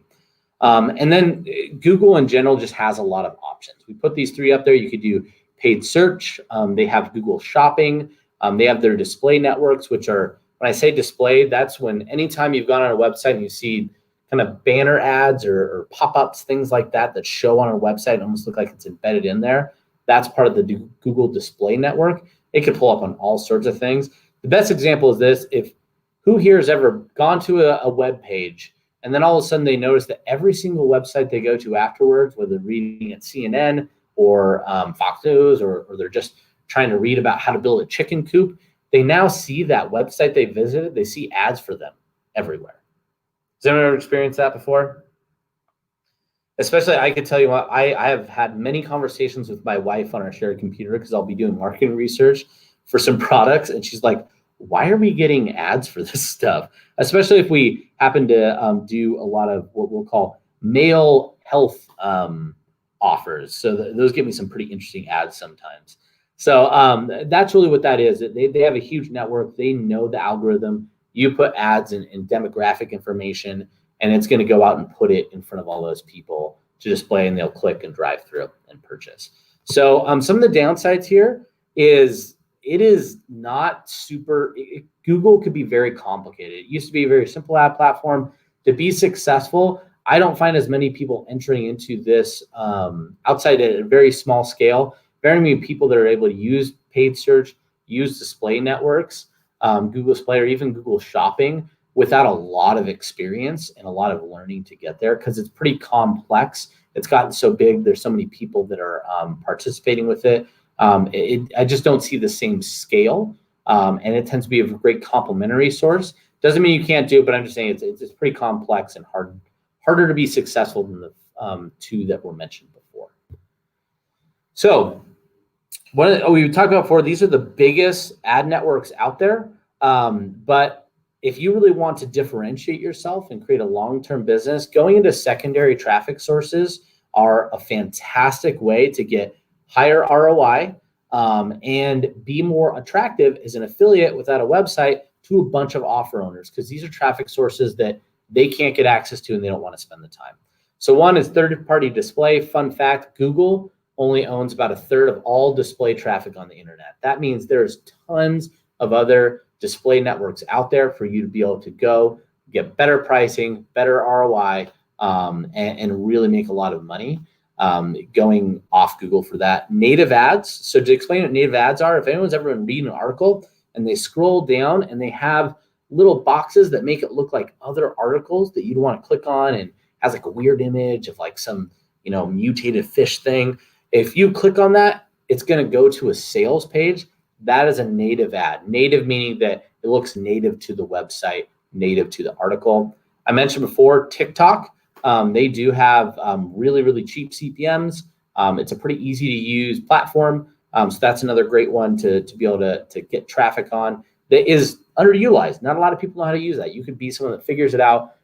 S2: And then Google in general just has a lot of options. We put these 3 up there. You could do paid search. They have Google Shopping. They have their display networks, which are, when I say display, that's when anytime you've gone on a website and you see kind of banner ads or pop-ups, things like that show on a website and almost look like it's embedded in there. That's part of the Google Display Network. It could pull up on all sorts of things. The best example is this. Who here has ever gone to a web page and then all of a sudden they notice that every single website they go to afterwards, whether reading at CNN or Fox News, or they're just trying to read about how to build a chicken coop, they now see that website they visited, they see ads for them everywhere. Has anyone ever experienced that before? Especially, I could tell you what, I have had many conversations with my wife on our shared computer because I'll be doing marketing research for some products. And she's like, why are we getting ads for this stuff? Especially if we happen to do a lot of what we'll call male health offers. So those give me some pretty interesting ads sometimes. So that's really what that is. They have a huge network. They know the algorithm. You put ads and demographic information, and it's going to go out and put it in front of all those people to display, and they'll click and drive through and purchase. So some of the downsides here is it is not super. Google could be very complicated. It used to be a very simple ad platform. To be successful, I don't find as many people entering into this outside at a very small scale. Very many people that are able to use paid search, use display networks, Google Display, or even Google Shopping without a lot of experience and a lot of learning to get there, because it's pretty complex. It's gotten so big. There's so many people that are participating with it. I just don't see the same scale, and it tends to be a great complementary source. Doesn't mean you can't do it, but I'm just saying it's pretty complex and harder to be successful than the 2 that were mentioned before. So we talked about before, these are the biggest ad networks out there, but if you really want to differentiate yourself and create a long-term business, going into secondary traffic sources are a fantastic way to get higher ROI and be more attractive as an affiliate without a website to a bunch of offer owners, because these are traffic sources that they can't get access to and they don't want to spend the time. So one is third-party display. Fun fact, Google only owns about a third of all display traffic on the internet. That means there's tons of other display networks out there for you to be able to go get better pricing, better ROI, and really make a lot of money going off Google for that. Native ads. So to explain what native ads are, if anyone's ever been reading an article and they scroll down and they have little boxes that make it look like other articles that you'd want to click on, and has like a weird image of like some, mutated fish thing. If you click on that, it's going to go to a sales page. That is a native ad. Native meaning that it looks native to the website, native to the article. I mentioned before, TikTok. They do have really, really cheap CPMs. It's a pretty easy to use platform. So that's another great one to be able to get traffic on that is underutilized. Not a lot of people know how to use that. You could be someone that figures it out,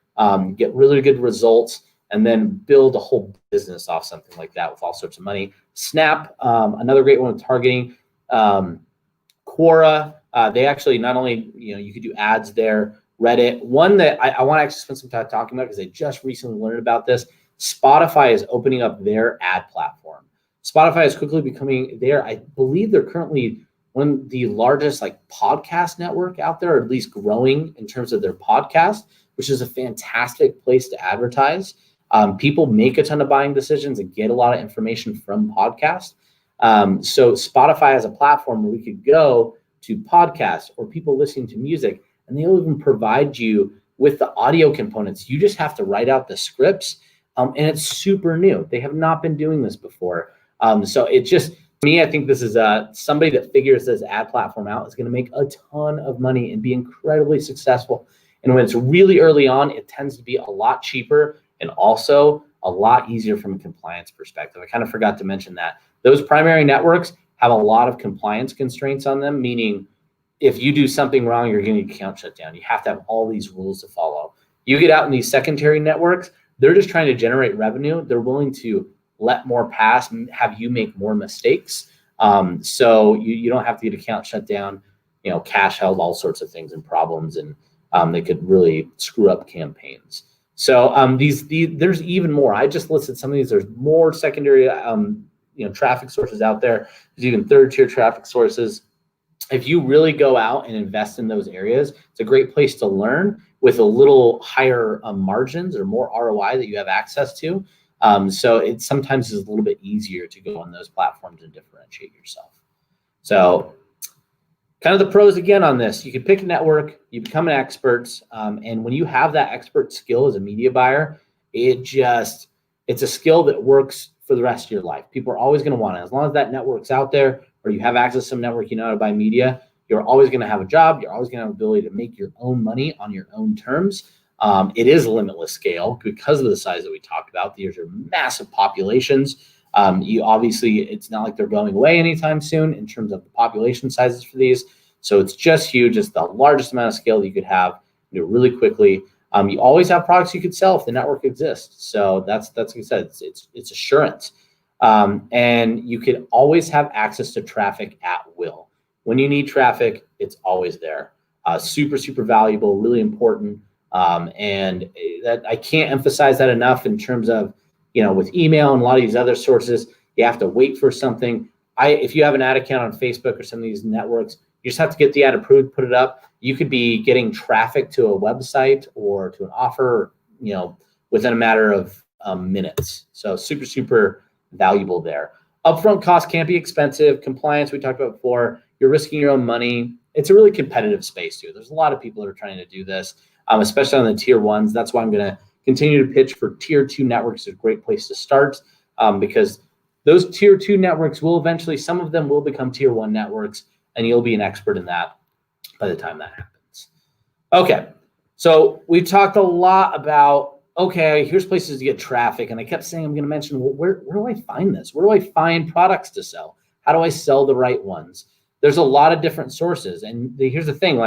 S2: get really good results, and then build a whole business off something like that with all sorts of money. Snap, another great one with targeting. Quora, they actually not only, you could do ads there. Reddit, one that I want to actually spend some time talking about because I just recently learned about this. Spotify is opening up their ad platform. Spotify is quickly becoming there. I believe they're currently one of the largest podcast network out there, or at least growing in terms of their podcast, which is a fantastic place to advertise. People make a ton of buying decisions and get a lot of information from podcasts. So Spotify has a platform where we could go to podcasts or people listening to music, and they'll even provide you with the audio components. You just have to write out the scripts, and it's super new. They have not been doing this before. So it just, me, I think this is somebody that figures this ad platform out is going to make a ton of money and be incredibly successful. And when it's really early on, it tends to be a lot cheaper and also a lot easier from a compliance perspective. I kind of forgot to mention that. Those primary networks have a lot of compliance constraints on them, meaning if you do something wrong, you're going to get account shut down. You have to have all these rules to follow. You get out in these secondary networks, they're just trying to generate revenue. They're willing to let more pass and have you make more mistakes. So you don't have to get account shut down, cash held, all sorts of things and problems, and they could really screw up campaigns. So there's even more. I just listed some of these. There's more secondary traffic sources out there. There's even third tier traffic sources. If you really go out and invest in those areas, it's a great place to learn with a little higher margins or more ROI that you have access to. So it sometimes is a little bit easier to go on those platforms and differentiate yourself. So kind of the pros again on this, you can pick a network, you become an expert. And when you have that expert skill as a media buyer, it's a skill that works for the rest of your life. People are always going to want it. As long as that network's out there, or you have access to some network, you know how to buy media, you're always going to have a job. You're always going to have the ability to make your own money on your own terms. It is limitless scale because of the size that we talked about. These are massive populations. It's not like they're going away anytime soon in terms of the population sizes for these. So it's just huge. It's the largest amount of scale that you could have really quickly. You always have products you could sell if the network exists. So that's like I said, it's assurance. And you can always have access to traffic at will. When you need traffic, it's always there. Super, super valuable, really important. And that I can't emphasize that enough in terms of, with email and a lot of these other sources, you have to wait for something. If you have an ad account on Facebook or some of these networks, you just have to get the ad approved, put it up. You could be getting traffic to a website or to an offer, within a matter of minutes. So super, super valuable there. Upfront costs can't be expensive. Compliance, we talked about before. You're risking your own money. It's a really competitive space too. There's a lot of people that are trying to do this, especially on the tier ones. That's why I'm going to continue to pitch for tier 2 networks. It's a great place to start because those tier 2 networks will eventually, some of them will become tier 1 networks, and you'll be an expert in that by the time that happens. Okay, so we talked a lot about, okay, here's places to get traffic. And I kept saying I'm going to mention, well, where do I find this? Where do I find products to sell? How do I sell the right ones? There's a lot of different sources. And here's the thing,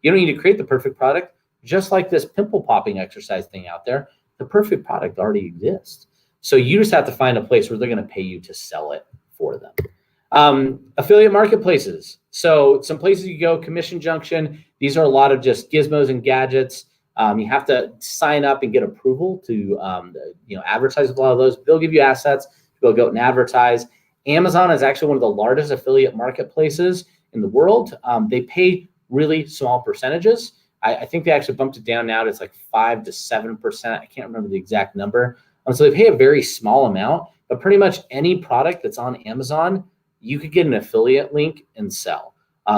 S2: you don't need to create the perfect product. just like this pimple popping exercise thing out there, the perfect product already exists. So you just have to find a place where they're going to pay you to sell it for them. Affiliate marketplaces. So some places you go, Commission Junction. These are a lot of just gizmos and gadgets. You have to sign up and get approval to advertise with a lot of those. They'll give you assets to go out and advertise. Amazon is actually one of the largest affiliate marketplaces in the world. They pay really small percentages. I think they actually bumped it down now to it's like 5 to 7%. I can't remember the exact number. So they pay a very small amount, but pretty much any product that's on Amazon, you could get an affiliate link and sell.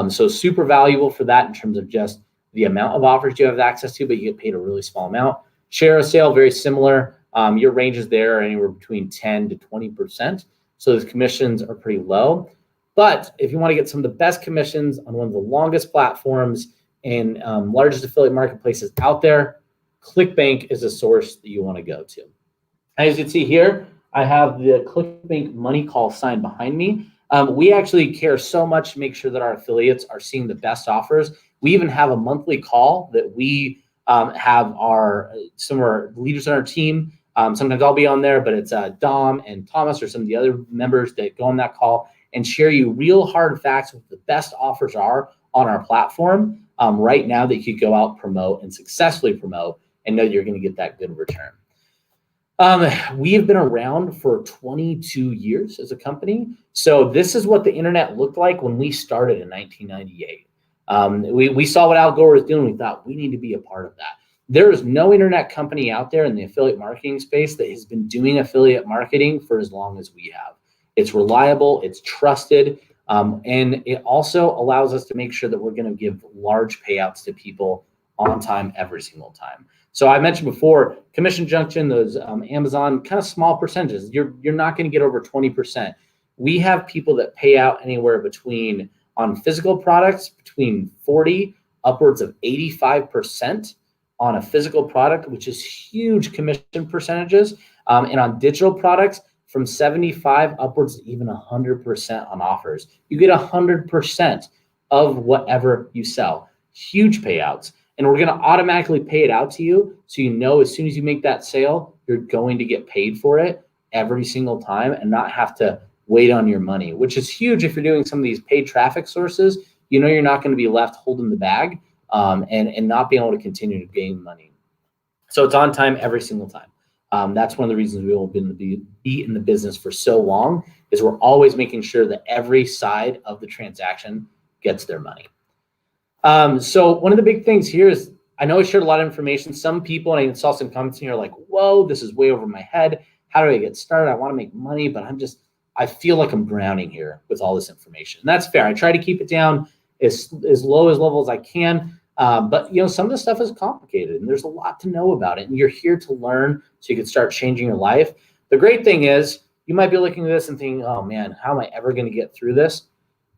S2: So super valuable for that in terms of just the amount of offers you have access to, but you get paid a really small amount. Share a sale, very similar. Your ranges there are anywhere between 10 to 20%. So the commissions are pretty low. But if you want to get some of the best commissions on one of the longest platforms and largest affiliate marketplaces out there, ClickBank is a source that you want to go to. As you can see here, I have the ClickBank money call sign behind me. We actually care so much to make sure that our affiliates are seeing the best offers. We even have a monthly call that we have some of our leaders on our team. Sometimes I'll be on there, but it's Dom and Thomas or some of the other members that go on that call and share you real hard facts of what the best offers are on our platform right now that you could go out, promote, and successfully promote and know you're going to get that good return. We have been around for 22 years as a company. So this is what the internet looked like when we started in 1998. We saw what Al Gore was doing. We thought we need to be a part of that. There is no internet company out there in the affiliate marketing space that has been doing affiliate marketing for as long as we have. It's reliable, it's trusted, and it also allows us to make sure that we're going to give large payouts to people on time every single time. So I mentioned before, Commission Junction, those Amazon kind of small percentages. You're not going to get over 20%. We have people that pay out anywhere between, on physical products, between 40 upwards of 85% on a physical product, which is huge commission percentages. And on digital products, from 75 upwards to even 100% on offers. You get 100% of whatever you sell. Huge payouts. And we're going to automatically pay it out to you. So you know as soon as you make that sale, you're going to get paid for it every single time and not have to wait on your money, which is huge if you're doing some of these paid traffic sources. You know you're not going to be left holding the bag and not being able to continue to gain money. So it's on time every single time. That's one of the reasons we will be in the business for so long, is we're always making sure that every side of the transaction gets their money. So one of the big things here is, I know I shared a lot of information. Some people, and I saw some comments here, like, whoa, this is way over my head. How do I get started? I want to make money, but I feel like I'm drowning here with all this information. And that's fair. I try to keep it down as low as level as I can. But some of the stuff is complicated and there's a lot to know about it, and you're here to learn so you can start changing your life. The great thing is you might be looking at this and thinking, oh man, how am I ever going to get through this?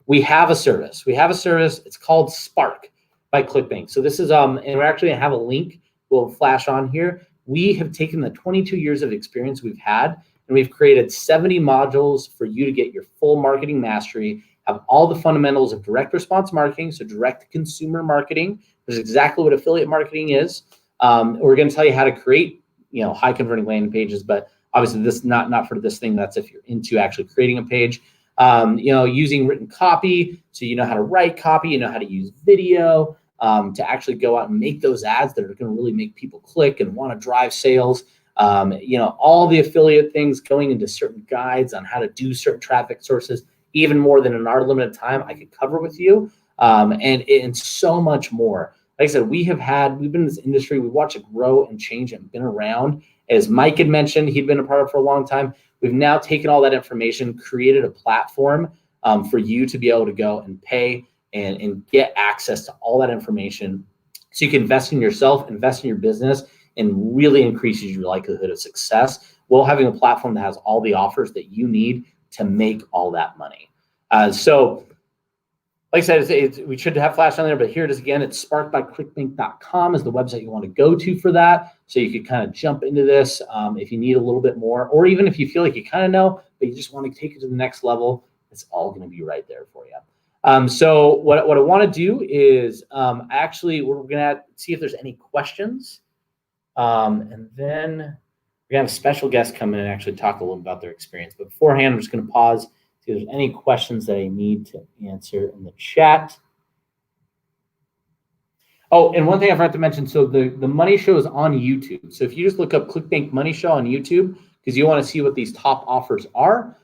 S2: We have a service. It's called Spark by ClickBank. So this is, and we're actually going to have a link we'll flash on here. We have taken the 22 years of experience we've had, and we've created 70 modules for you to get your full marketing mastery, have all the fundamentals of direct response marketing, so direct consumer marketing, which is exactly what affiliate marketing is. We're going to tell you how to create, high converting landing pages, but obviously this not for this thing. That's if you're into actually creating a page. Using written copy, so you know how to write copy, you know how to use video to actually go out and make those ads that are going to really make people click and want to drive sales. All the affiliate things, going into certain guides on how to do certain traffic sources, even more than in our limited time I could cover with you, and so much more. Like I said, we've been in this industry, we watch it grow and change and been around. As Mike had mentioned, he'd been a part of it for a long time. We've now taken all that information, created a platform for you to be able to go and pay and get access to all that information so you can invest in yourself, invest in your business, and really increases your likelihood of success while having a platform that has all the offers that you need to make all that money. So like I said, we should have flash on there, but here it is again. It's sparkbyclickbank.com is the website you want to go to for that. So you could kind of jump into this if you need a little bit more, or even if you feel like you kind of know, but you just want to take it to the next level, it's all going to be right there for you. So what I want to do is actually we're going to see if there's any questions. And then we're going to have a special guest come in and actually talk a little about their experience. But beforehand, I'm just going to pause, see if there's any questions that I need to answer in the chat. Oh, and one thing I forgot to mention, so the money show is on YouTube. So if you just look up ClickBank Money Show on YouTube, because you want to see what these top offers are,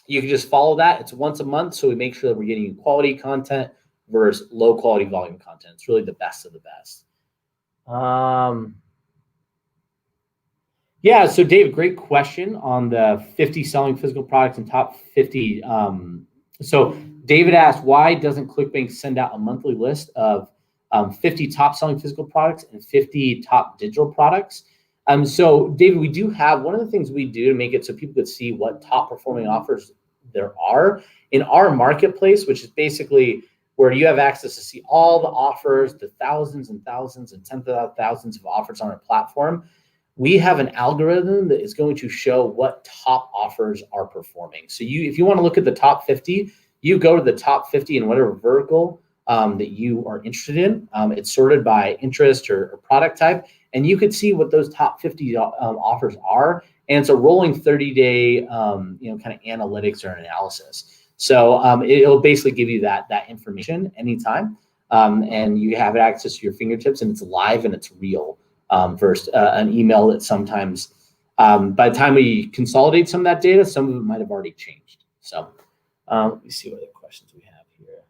S2: you can just follow that. It's once a month, so we make sure that we're getting you quality content versus low quality volume content. It's really the best of the best. Yeah, so Dave, great question on the 50 selling physical products and top 50. So David asked, why doesn't ClickBank send out a monthly list of 50 top selling physical products and 50 top digital products? So David, we do have, one of the things we do to make it so people could see what top performing offers there are in our marketplace, which is basically where you have access to see all the offers, the thousands and thousands and tens of thousands of offers on our platform. We have an algorithm that is going to show what top offers are performing. So if you want to look at the top 50, you go to the top 50 in whatever vertical that you are interested in. It's sorted by interest or product type, and you could see what those top 50 offers are. And it's a rolling 30-day, kind of analytics or analysis. So it'll basically give you that information anytime, and you have access to your fingertips, and it's live and it's real. Versus an email that sometimes, by the time we consolidate some of that data, some of it might have already changed. So let me see what other questions we have here.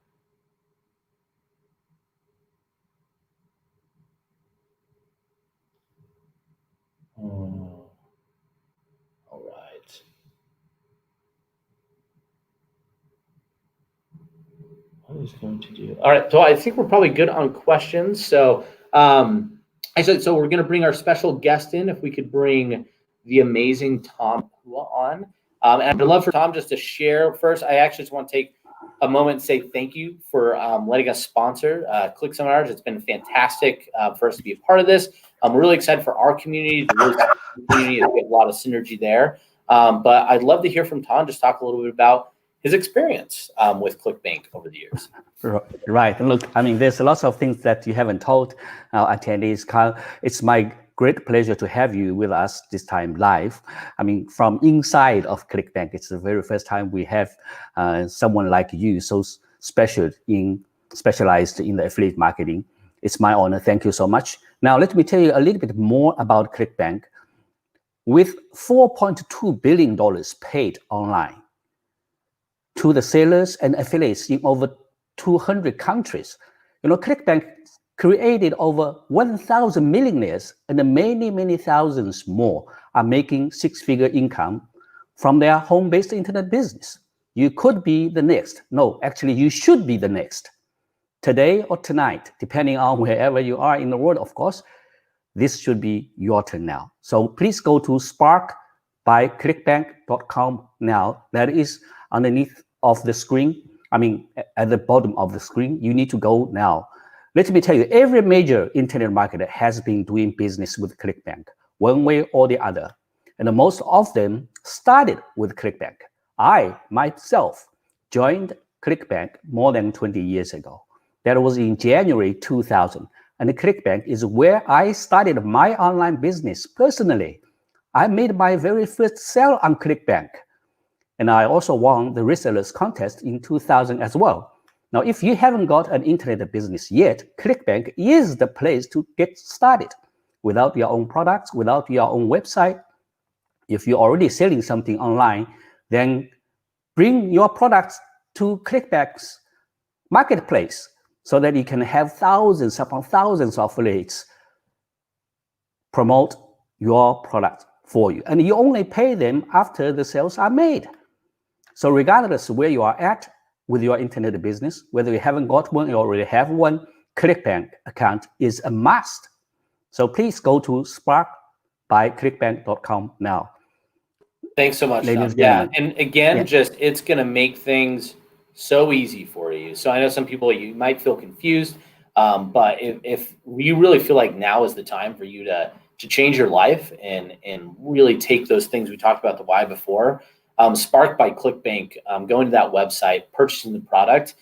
S2: All right. What is going to do? All right, so I think we're probably good on questions. So I said, so we're going to bring our special guest in. If we could bring the amazing Tom on. And I'd love for Tom just to share first. I actually just want to take a moment and say thank you for letting us sponsor ClickSeminars. It's been fantastic for us to be a part of this. We're really excited for our community. The community has a lot of synergy there. But I'd love to hear from Tom, just talk a little bit about his experience with ClickBank over the years.
S3: Right. Look, I mean, there's lots of things that you haven't told our attendees. It's my great pleasure to have you with us this time live. I mean, from inside of ClickBank, it's the very first time we have someone like you, so specialized in the affiliate marketing. It's my honor. Thank you so much. Now, let me tell you a little bit more about ClickBank. With $4.2 billion paid online to the sellers and affiliates in over 200 countries. ClickBank created over 1,000 millionaires, and many, many thousands more are making six-figure income from their home-based internet business. You could be the next. No, actually, you should be the next. Today or tonight, depending on wherever you are in the world, of course, this should be your turn now. So please go to sparkbyclickbank.com now. That is underneath of the screen. I mean, at the bottom of the screen, you need to go now. Let me tell you, every major internet marketer has been doing business with ClickBank, one way or the other. And most of them started with ClickBank. I, myself, joined ClickBank more than 20 years ago. That was in January 2000. And ClickBank is where I started my online business personally. I made my very first sale on ClickBank. And I also won the resellers contest in 2000 as well. Now, if you haven't got an internet business yet, ClickBank is the place to get started. Without your own products, without your own website, if you're already selling something online, then bring your products to ClickBank's marketplace so that you can have thousands upon thousands of affiliates promote your product for you. And you only pay them after the sales are made. So regardless of where you are at with your internet business, whether you haven't got one or already have one, ClickBank account is a must. So please go to sparkbyclickbank.com now.
S2: Thanks so much, Tom. Yeah, and again, it's going to make things so easy for you. So I know some people, you might feel confused, but if you really feel like now is the time for you to change your life and really take those things we talked about the why before, Spark by ClickBank, going to that website, purchasing the product,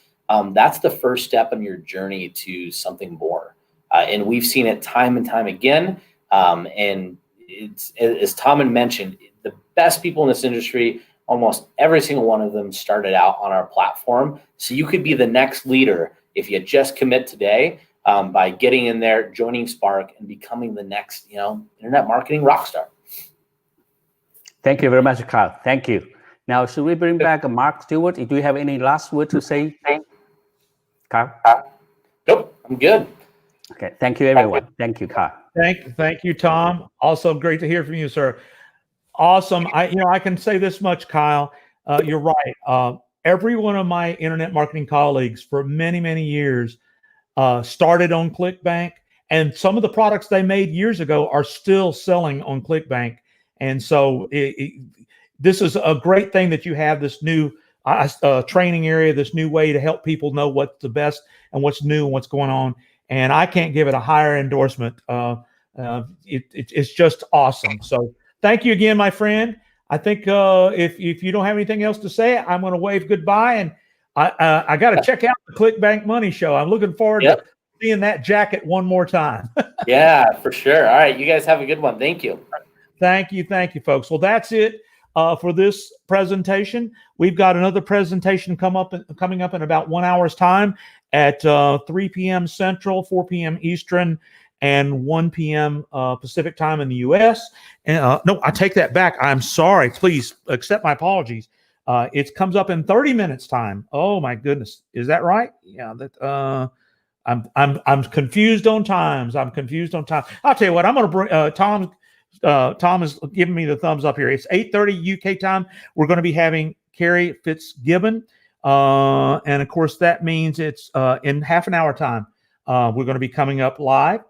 S2: that's the first step on your journey to something more. And we've seen it time and time again. And it's, as Tom had mentioned, the best people in this industry, almost every single one of them started out on our platform. So you could be the next leader if you just commit today, by getting in there, joining Spark, and becoming the next, internet marketing rock star.
S3: Thank you very much, Carl. Thank you. Now, should we bring back Mark Stewart? Do you have any last word to say, Carl?
S2: Nope, I'm good.
S3: Okay, thank you, everyone. Thank you, Carl.
S1: Thank you, Tom. Also great to hear from you, sir. Awesome. I can say this much, Kyle. You're right. Every one of my internet marketing colleagues for many, many years started on ClickBank, and some of the products they made years ago are still selling on ClickBank. And so this is a great thing that you have this new training area, this new way to help people know what's the best and what's new and what's going on. And I can't give it a higher endorsement. It's just awesome. So thank you again, my friend. I think if you don't have anything else to say, I'm going to wave goodbye. And I got to check out the ClickBank Money Show. I'm looking forward to seeing that jacket one more time.
S2: Yeah, for sure. All right. You guys have a good one. Thank you.
S1: Thank you, folks. Well, that's it for this presentation. We've got another presentation coming up in about 1 hour's time at 3 p.m. Central, 4 p.m. Eastern, and 1 p.m. Pacific time in the U.S. And no, I take that back. I'm sorry. Please accept my apologies. It comes up in 30 minutes time. Oh my goodness, is that right? Yeah. That I'm confused on times. I'll tell you what. I'm going to bring Tom is giving me the thumbs up here. It's 8:30 UK time. We're going to be having Carrie Fitzgibbon. And of course, that means it's in half an hour time. We're going to be coming up live.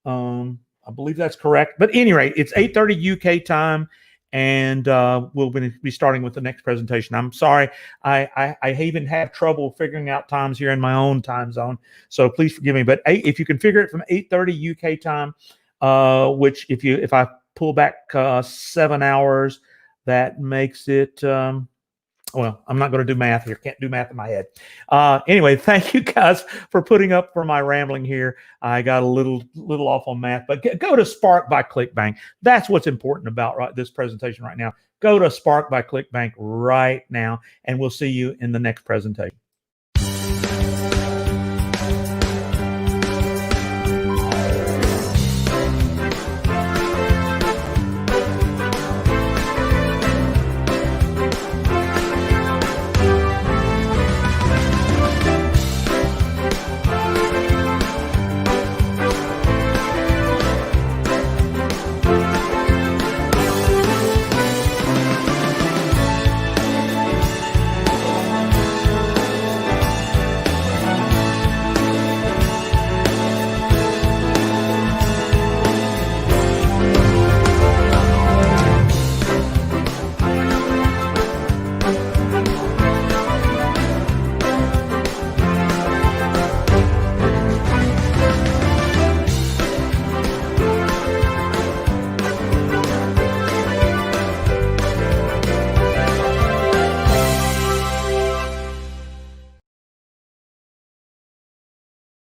S1: I believe that's correct. But at any rate, it's 8:30 UK time. And we'll be starting with the next presentation. I'm sorry. I even have trouble figuring out times here in my own time zone. So please forgive me. But if you can figure it from 8:30 UK time, which if I pull back 7 hours, that makes it well, I'm not going to do math here. Can't do math in my head. Anyway, thank you guys for putting up for my rambling here. I got a little off on math, but go to Spark by ClickBank. That's what's important about this presentation right now. Go to Spark by ClickBank right now, and we'll see you in the next presentation.